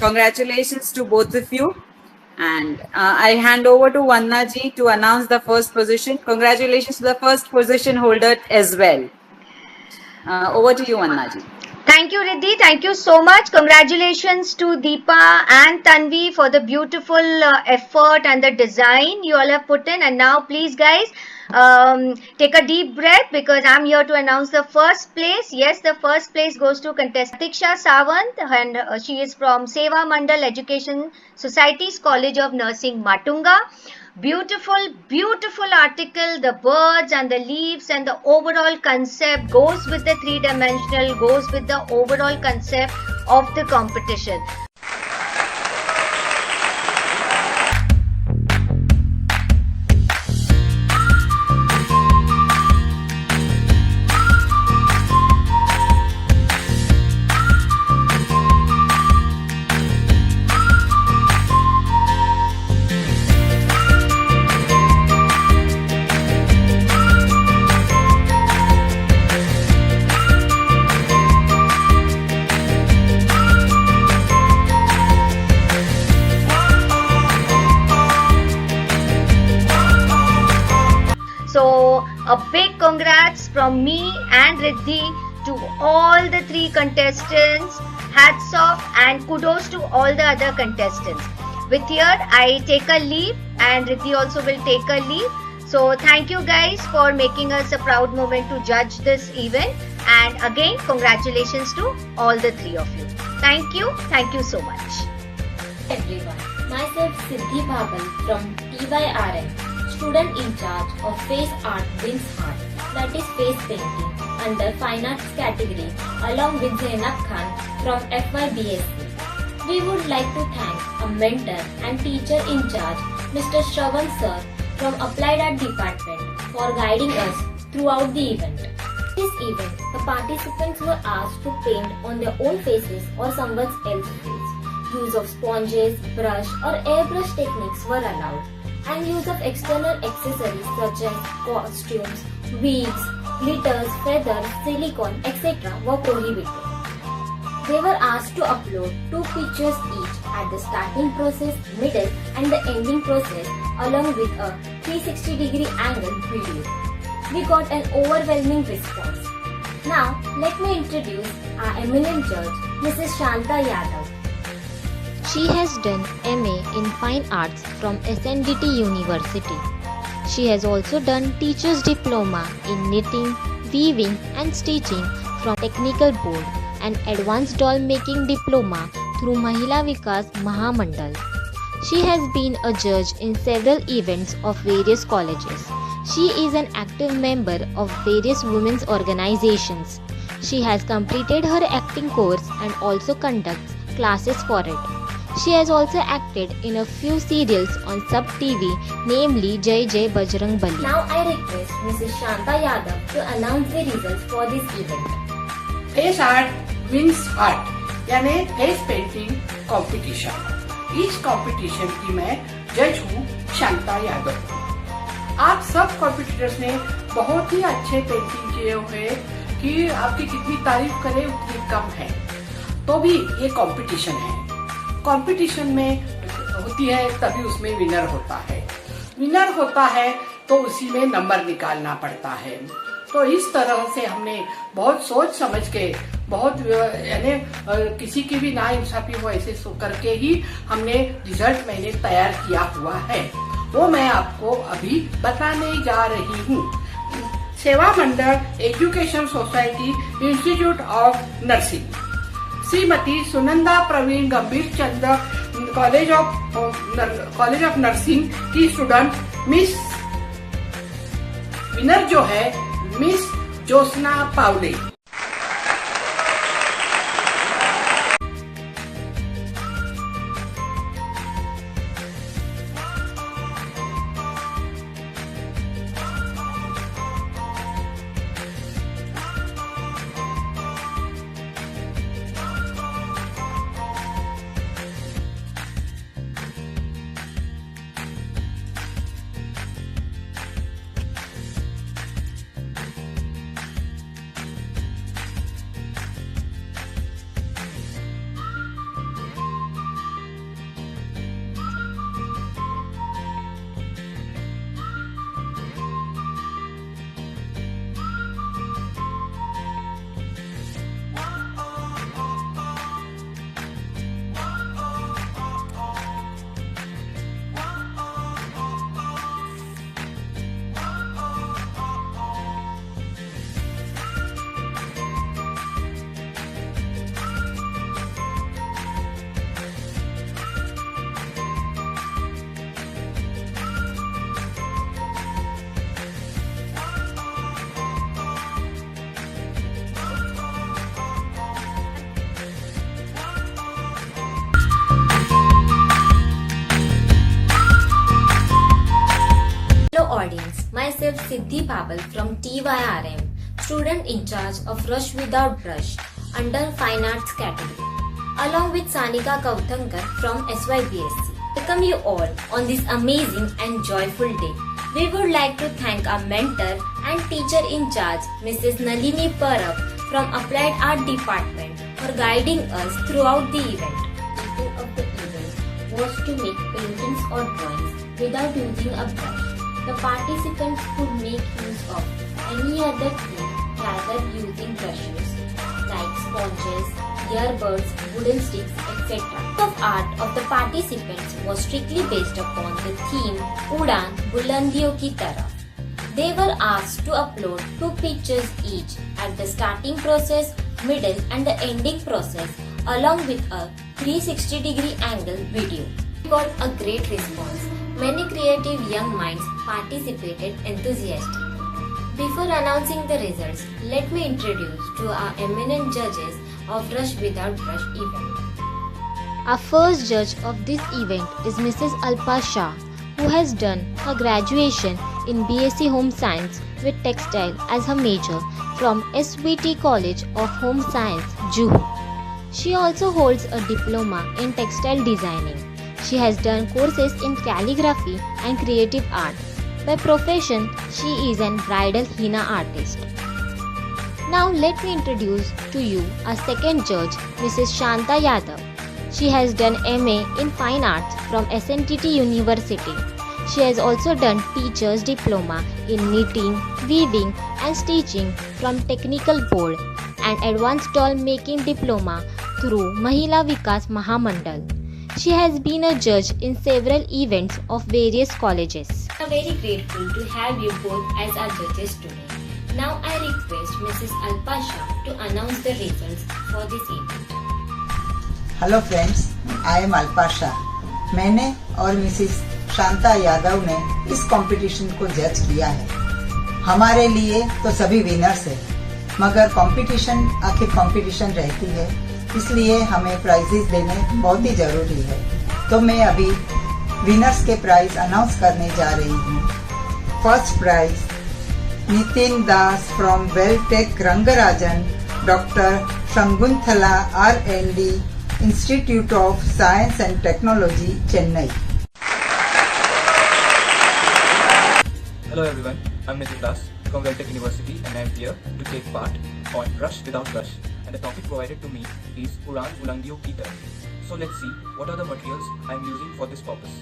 Congratulations to both of you. And I hand over to Vanna ji to announce the first position. Congratulations to the first position holder as well. Over to you, Vanna ji. Thank you, Riddhi. Thank you so much. Congratulations to Deepa and Tanvi for the beautiful effort and the design you all have put in. And now, please, guys, take a deep breath because I'm here to announce the first place. Yes, the first place goes to contestant Diksha Sawant, and she is from Seva Mandal Education Society's College of Nursing, Matunga. Beautiful, beautiful article. The birds and the leaves and the overall concept goes with the three-dimensional, goes with the overall concept of the competition. a big congrats from me and Riddhi to all the 3 contestants. Hats off and kudos to all the other contestants. With here, I take a leave and Riddhi also will take a leave. So thank you guys for making us a proud moment to judge this event. And again, congratulations to all the 3 of you. Thank you so much. Everyone, myself Siddhi Babal from TYRM, student in charge of Face Art Wins Heart, that is face painting, under Fine Arts category, along with Zainab Khan from FYBSc. We would like to thank a mentor and teacher in charge, Mr. Shravan Sir from Applied Art Department, for guiding us throughout the event. This event, the participants were asked to paint on their own faces or someone else's face. Use of sponges, brush or airbrush techniques were allowed, and use of external accessories such as costumes, wigs, glitters, feathers, silicone, etc. were prohibited. They were asked to upload 2 pictures each at the starting process, middle and the ending process, along with a 360-degree angle video. We got an overwhelming response. Now, let me introduce our eminent judge, Mrs. Shanta Yadav. She has done MA in Fine Arts from SNDT University. She has also done Teacher's Diploma in Knitting, Weaving and Stitching from Technical Board and Advanced Doll Making Diploma through Mahila Vikas Mahamandal. She has been a judge in several events of various colleges. She is an active member of various women's organizations. She has completed her acting course and also conducts classes for it. She has also acted in a few serials on Sub TV, namely Jai Jai Bajrang Bali. Now I request Mrs. Shanta Yadav to announce the results for this event. Face art wins art यानी face painting competition. इस competition की मैं जज हूँ शांता यादव। आप सब competitors ने बहुत ही अच्छे पेंटिंग किए हुए कि आपकी कितनी तारीफ करें उतनी कम है। तो भी ये कंपटीशन है, कंपटीशन में होती है तभी उसमें विनर होता है। विनर होता है तो उसी में नंबर निकालना पड़ता है। तो इस तरह से हमने बहुत सोच समझ के, बहुत यानी किसी की भी ना इंसाफी हो ऐसे करके ही हमने रिजल्ट मैंने तैयार किया हुआ है, वो मैं आपको अभी बताने जा रही हूँ। Seva Mandal education society institute of nursing, Shrimati Sunanda Pravin Gambhir Chandra college of nursing की स्टूडेंट मिस विनर जो है miss Jyotsna Pawle. Audience, myself Siddhi Babal from TYRM, student in charge of Rush Without Brush under Fine Arts category, along with Sanika Kauthankar from SYBSc. Welcome you all on this amazing and joyful day. We would like to thank our mentor and teacher in charge, Mrs. Nalini Parab from Applied Art Department, for guiding us throughout the event. The goal of the event was to make paintings or drawings without using a brush. the participants could make use of any other theme rather using brushes like sponges, earbuds, wooden sticks, etc. The art of the participants was strictly based upon the theme Udaan Bulandiyon Ki Taraf. They were asked to upload 2 pictures each at the starting process, middle and the ending process along with a 360-degree angle video. We got a great response. Many creative young minds participated enthusiastically. Before announcing the results, let me introduce to our eminent judges of Rush Without Brush event. Our first judge of this event is Mrs. Alpa Shah, who has done her graduation in BSc Home Science with Textile as her major from SVT College of Home Science, Juhu. She also holds a diploma in textile designing. She has done courses in calligraphy and creative art. By profession, she is a bridal henna artist. Now let me introduce to you our second judge, Mrs. Shanta Yadav. She has done MA in Fine Arts from SNTT University. She has also done Teacher's Diploma in Knitting, Weaving and Stitching from Technical Board and Advanced Doll Making Diploma through Mahila Vikas Mahamandal. She has been a judge in several events of various colleges. We are very grateful to have you both as our judges today. Now I request Mrs. Alpa Shah to announce the results for this event. Hello friends, I am Alpa Shah. मैंने और Mrs Shanta Yadav ने इस competition को जज किया है। हमारे लिए तो सभी विनर्स है, मगर कंपटीशन आखिर कंपटीशन रहती है, इसलिए हमें प्राइजेस देने बहुत ही जरूरी है। तो मैं अभी विनर्स के प्राइज अनाउंस करने जा रही हूँ। First prize Nitin Das from Veltech Rangarajan, doctor Sagunthala RLD, Institute of Science and Technology, Chennai. Hello everyone, I'm Nitin Das from Veltech University and I'm here to take part on Rush Without Rush, and the topic provided to me is Udaan Bulandiyon Ki Taraf. So let's see what are the materials I'm using for this purpose.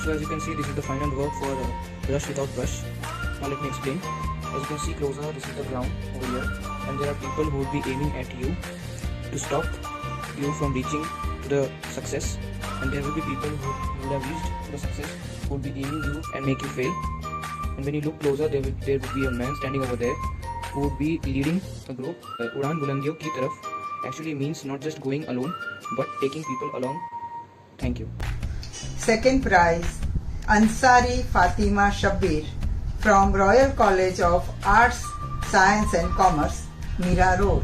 So as you can see, this is the final work for Rush Without Brush. Now let me explain. As you can see closer, this is the ground over here, and there are people who would be aiming at you to stop you from reaching to the success, and there will be people who would have reached the success who would be aiming you and make you fail. And when you look closer, there would be a man standing over there who would be leading a group. Udaan Bulandiyon Ki Taraf actually means not just going alone, but taking people along. Thank you. Second prize, Ansari Fatima Shabbir from Royal College of Arts, Science and Commerce, Mira Road.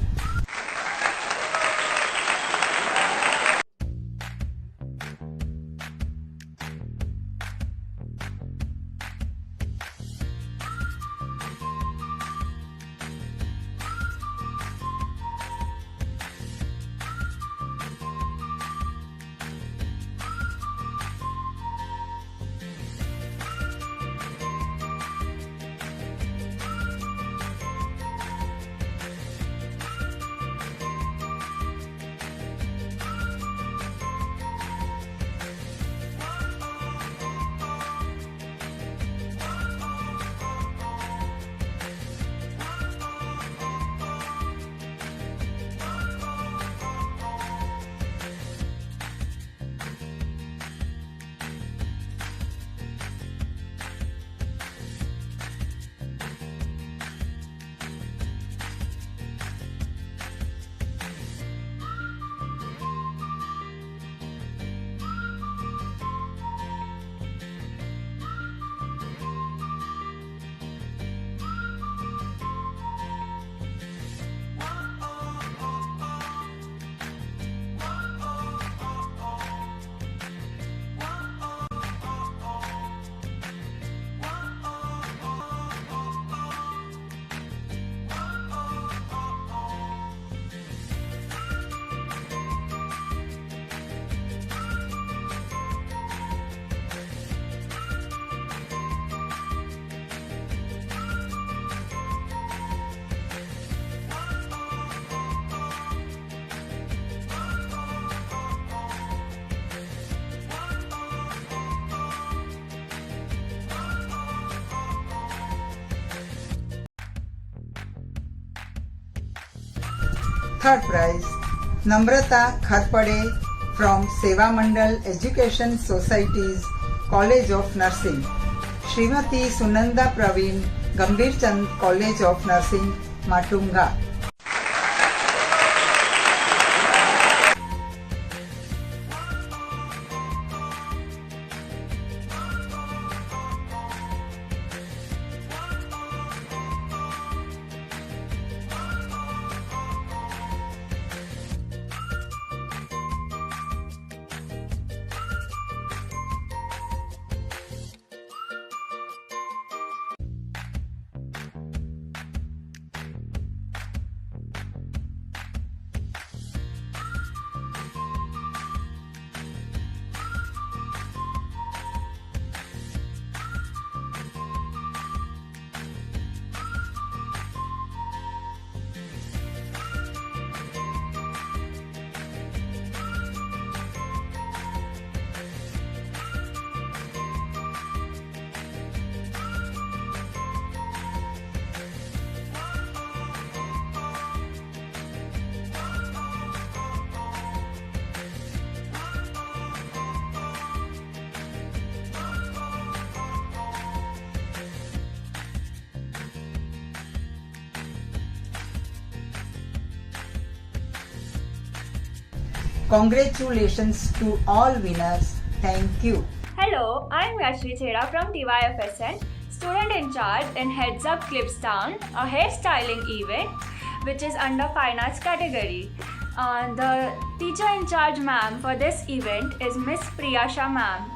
Third prize, Namrata Kharpade from Seva Mandal Education Society's College of Nursing. Srimati Sunanda Praveen, Gambhir Chand College of Nursing, Matunga. Congratulations to all winners. Thank you. Hello, I'm Yashvi Chheda from TYFSN, student in charge in Heads Up Clips Down, a hairstyling event which is under Fine Arts category. The teacher in charge ma'am for this event is Miss Priyasha ma'am.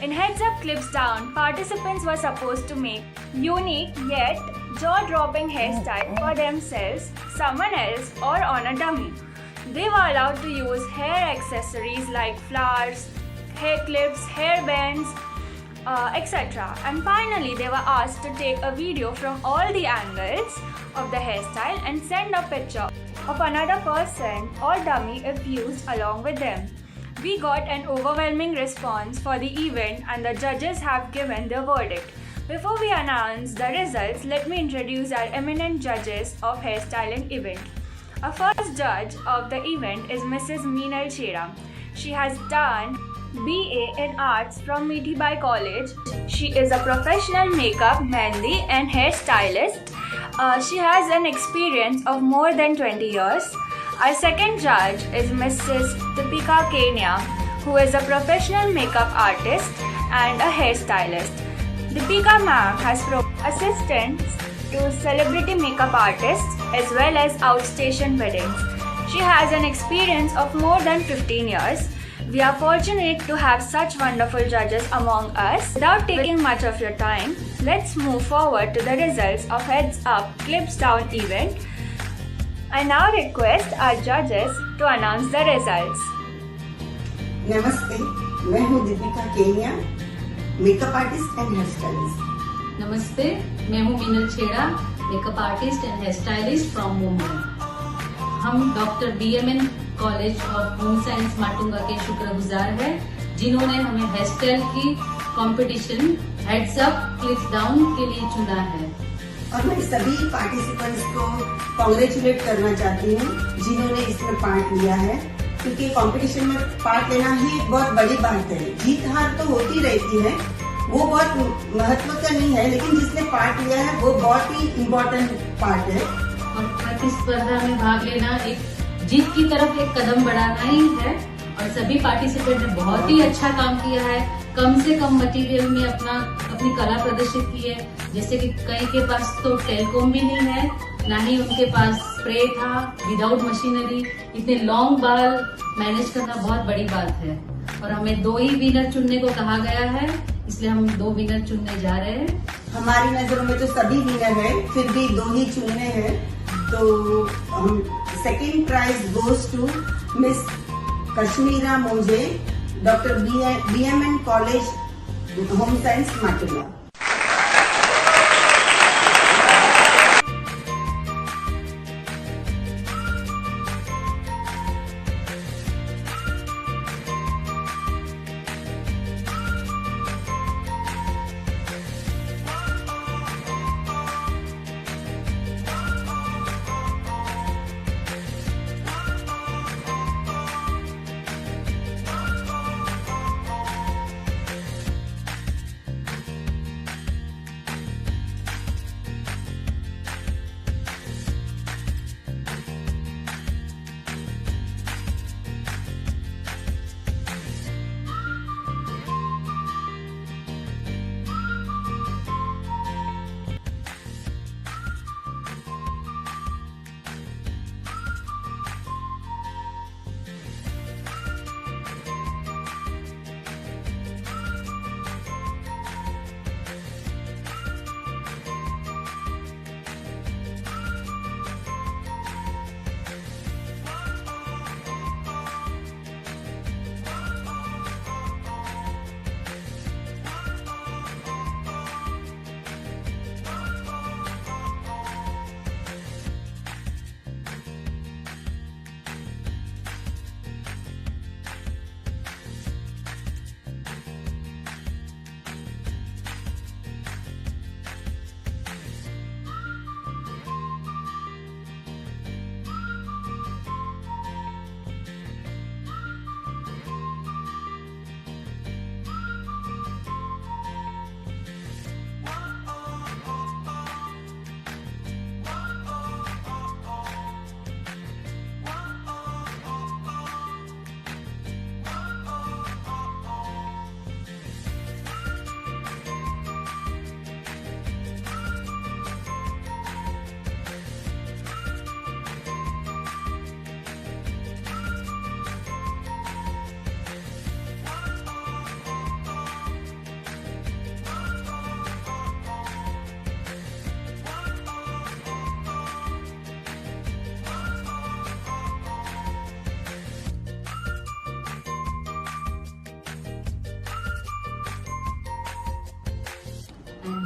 In Heads Up Clips Down, participants were supposed to make unique yet jaw-dropping hairstyle for themselves, someone else or on a dummy. They were allowed to use hair accessories like flowers, hair clips, hair bands, etc. And finally, they were asked to take a video from all the angles of the hairstyle and send a picture of another person or dummy if used along with them. We got an overwhelming response for the event and the judges have given their verdict. Before we announce the results, let me introduce our eminent judges of hairstyling event. Our first judge of the event is Mrs. Meenal Chheda. She has done BA in Arts from Mithibai College. She is a professional makeup, mehndi and hair stylist. She has an experience of more than 20 years. Our second judge is Mrs. Deepika Kenya, who is a professional makeup artist and a hairstylist. Deepika ma'am has assistants to celebrity makeup artists as well as outstation weddings. She has an experience of more than 15 years. We are fortunate to have such wonderful judges among us. Without taking much of your time, let's move forward to the results of Heads Up Clips Down event. I now request our judges to announce the results. नमस्ते, मैं हूँ Deepika Kenia, makeup artist and hair stylist. नमस्ते, मैं हूँ Meenal Chheda, makeup artist and hair stylist from Mumbai. हम doctor BMN college of home science Matunga के शुक्रगुजार हैं, जिन्होंने हमें हेयर स्टाइल की competition heads up clips down के लिए चुना है। और मैं सभी पार्टिसिपेंट्स को कॉन्ग्रेचुलेट करना चाहती हूँ जिन्होंने इसमें पार्ट लिया है, क्योंकि कंपटीशन में पार्ट लेना ही एक बहुत बड़ी बात है। जीत हार तो होती रहती है, वो बहुत महत्व का नहीं है, लेकिन जिसने पार्ट लिया है वो बहुत ही इम्पोर्टेंट पार्ट है। और प्रतिस्पर्धा में भाग लेना एक जीत की तरफ एक कदम बढ़ाना ही है। और सभी पार्टिसिपेंट ने बहुत ही अच्छा काम किया है। कम से कम मटेरियल में अपनी कला प्रदर्शित की है। जैसे कि कई के पास तो टेलकॉम भी नहीं है, ना ही उनके पास स्प्रे था, विदाउट मशीनरी। इतने लॉन्ग बाल मैनेज करना बहुत बड़ी बात है। और हमें 2 ही विनर चुनने को कहा गया है, इसलिए हम 2 विनर चुनने जा रहे हैं। हमारी नजरों में तो सभी विनर है, फिर भी 2 ही चुनने हैं। तो second prize goes to miss Kashmira Moje, doctor BMN college home science Matunga.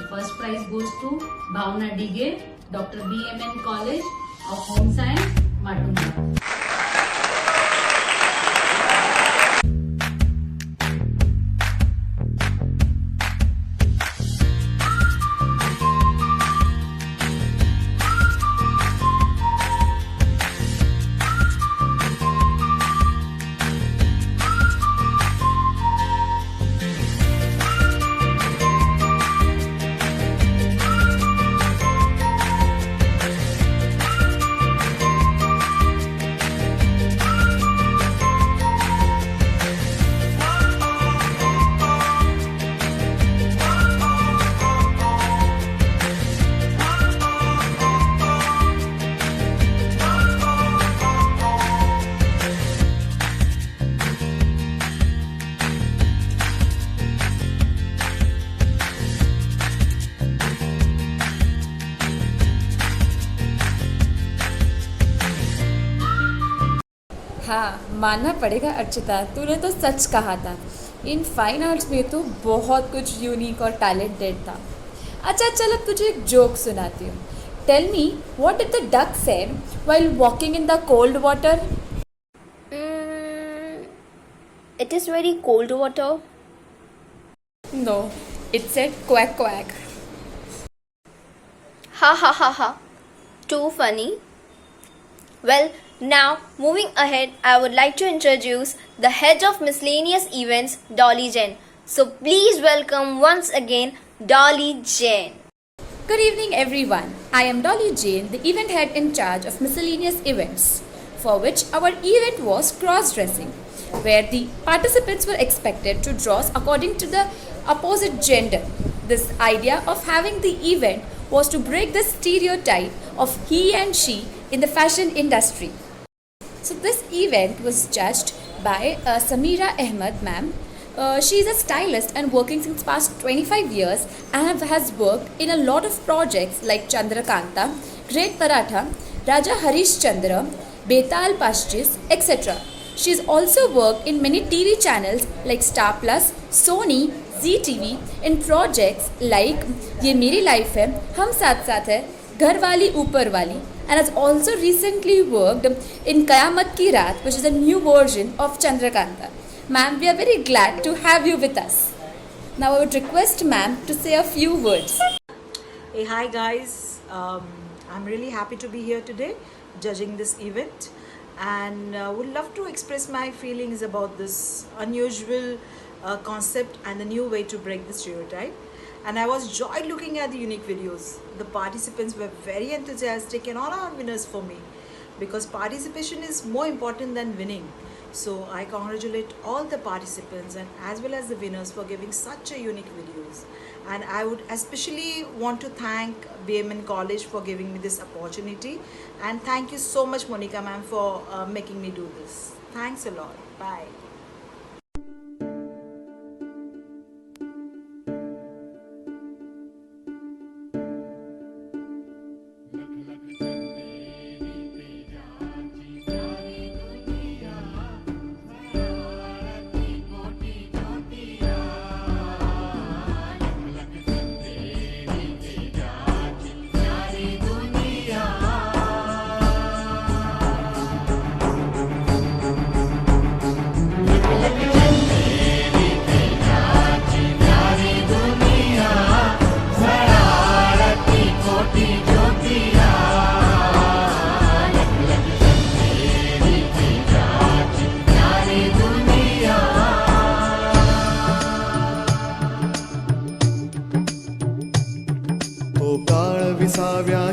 First prize goes to Bhavna Dige, Dr. BMN College of Home Science, Matunda. हाँ, मानना पड़ेगा अर्चिता, तूने तो सच कहा था। इन फाइन आर्ट्स में तो बहुत कुछ यूनिक और टैलेंटेड था। अच्छा चल, अब तुझे एक जोक सुनाती हूँ। Tell me, what did the duck say while walking in the cold water? It is very cold water. No, it said quack quack. Ha ha ha ha. Too funny. Well, now moving ahead, I would like to introduce the head of miscellaneous events, Dolly Jain. So please welcome once again Dolly Jain. Good evening, everyone. I am Dolly Jain, the event head in charge of miscellaneous events, for which our event was cross-dressing, where the participants were expected to dress according to the opposite gender. This idea of having the event was to break the stereotype of he and she in the fashion industry. So this event was judged by Samira Ahmed ma'am. She is a stylist and working since past 25 years and has worked in a lot of projects like Chandrakanta, Great Paratha, Raja Harish Chandra, Betal Pastures, etc. She has also worked in many TV channels like Star Plus, Sony, ZTV in projects like ये मेरी life है, हम साथ साथ है, घर वाली ऊपर वाली, and has also recently worked in Kayamat Ki Raat, which is a new version of Chandrakanta. Ma'am, we are very glad to have you with us. Now I would request ma'am to say a few words. Hey, hi guys. I'm really happy to be here today judging this event, and would love to express my feelings about this unusual concept and the new way to break the stereotype. And I was joyed looking at the unique videos. The participants were very enthusiastic and all are winners for me, because participation is more important than winning. So I congratulate all the participants and as well as the winners for giving such a unique videos. And I would especially want to thank BMN College for giving me this opportunity. And thank you so much, Monica ma'am, for making me do this. Thanks a lot. Bye.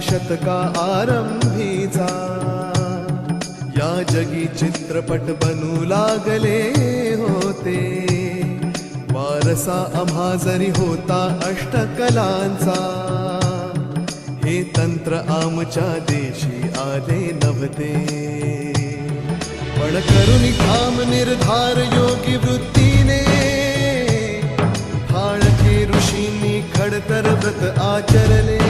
शतका आरंभीचा या जगी चित्रपट बनू लागले होते वारसा आम्हा जरी होता अष्टकलांचा हे तंत्र आमच्या देशी आले नव्हते पण करुणी ठाम निर्धार योगी वृत्तीने फाळके ऋषींनी खडतर व्रत आचरले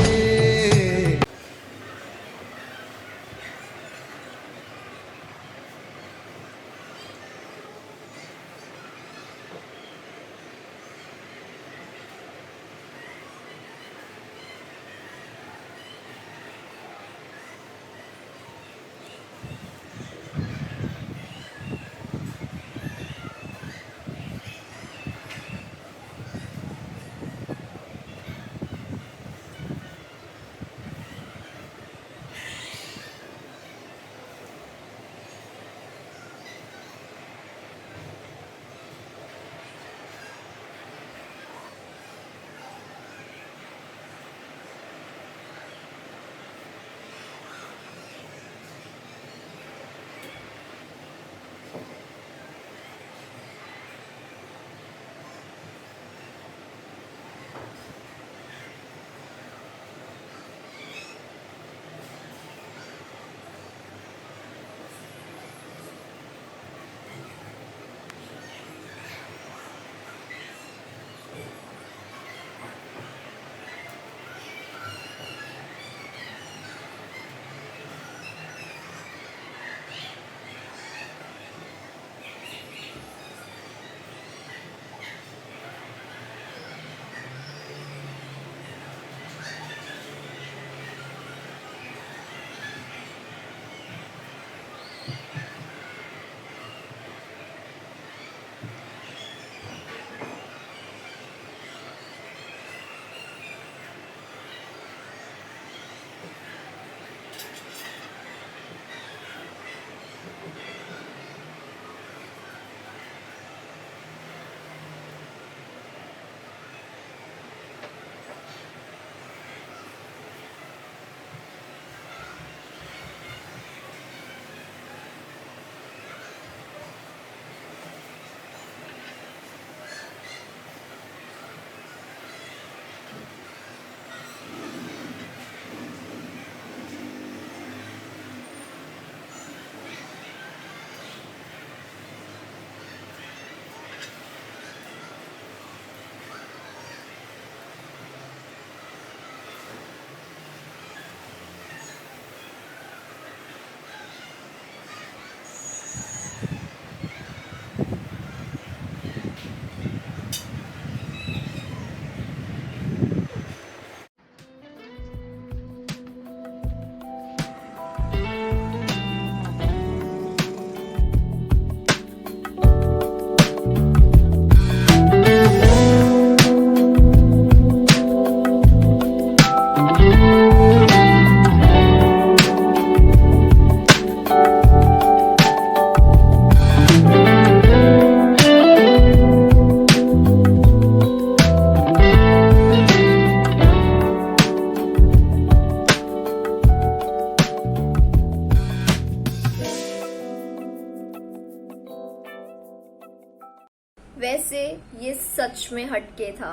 ये सच में हटके था.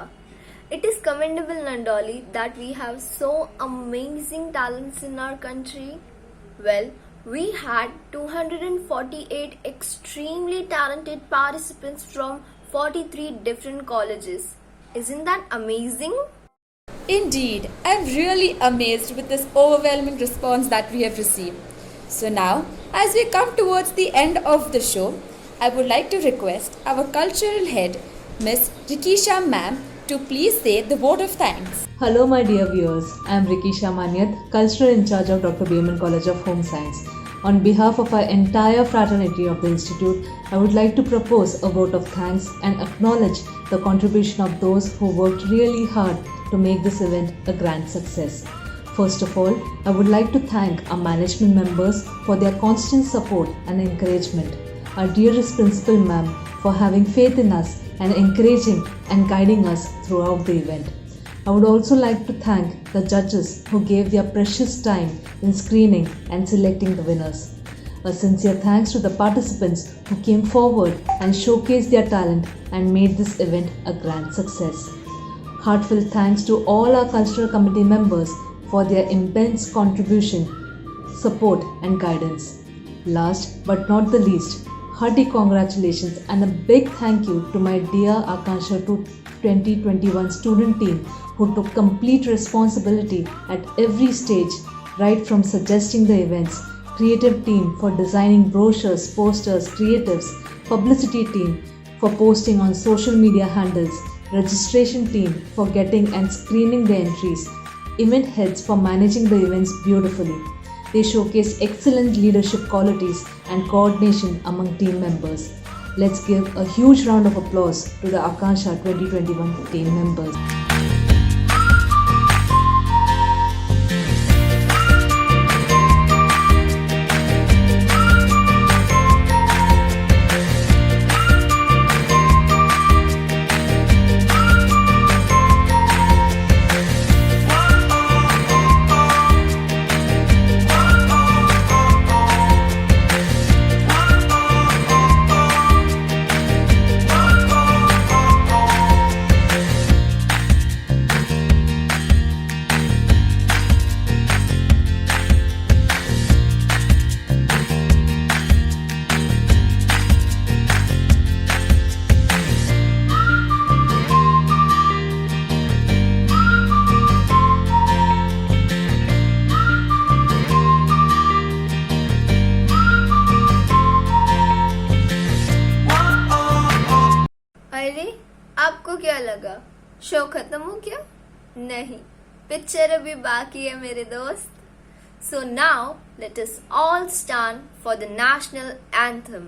It is commendable, Nandoli, that we have so amazing talents in our country. Well, we had 248 extremely talented participants from 43 different colleges. Isn't that amazing? Indeed, I'm really amazed with this overwhelming response that we have received. So now, as we come towards the end of the show, I would like to request our cultural head, Miss Rikisha ma'am, to please say the word of thanks. Hello my dear viewers, I am Rikisha Manyat, Cultural in charge of Dr. BMN College of Home Science. On behalf of our entire fraternity of the Institute, I would like to propose a vote of thanks and acknowledge the contribution of those who worked really hard to make this event a grand success. First of all, I would like to thank our management members for their constant support and encouragement. Our dearest principal ma'am for having faith in us and encouraging and guiding us throughout the event. I would also like to thank the judges who gave their precious time in screening and selecting the winners. A sincere thanks to the participants who came forward and showcased their talent and made this event a grand success. Heartfelt thanks to all our cultural committee members for their immense contribution, support and guidance. Last but not the least, hearty congratulations and a big thank you to my dear Akansha 2021 student team who took complete responsibility at every stage, right from suggesting the events, creative team for designing brochures, posters, creatives, publicity team for posting on social media handles, registration team for getting and screening the entries, event heads for managing the events beautifully. They showcase excellent leadership qualities and coordination among team members. Let's give a huge round of applause to the Akansha 2021 team members. अरे आपको क्या लगा show खत्म हो गया? नहीं, picture अभी बाकी है मेरे दोस्त. So now let us all stand for the national anthem.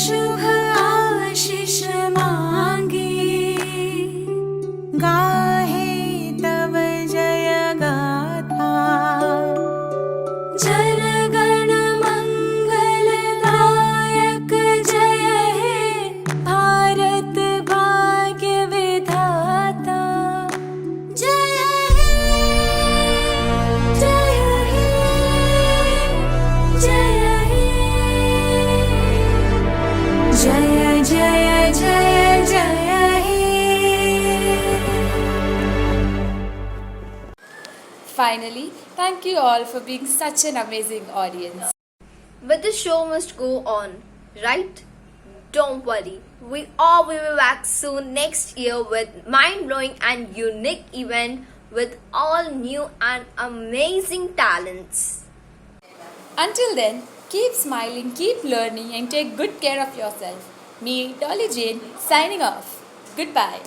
शुभ आशीष मांगे गाहे तव जय गाथा जनगण मंगलदायक जय हे भारत भाग्य विधाता जय हे जय हे जय जय जय जय जय हे. Finally, thank you all for being such an amazing audience. But the show must go on, right? Don't worry, we all will be back soon next year with mind-blowing and unique event with all new and amazing talents. Until then, Keep smiling, keep learning, and take good care of yourself. Me, Dolly Jane, signing off. Goodbye.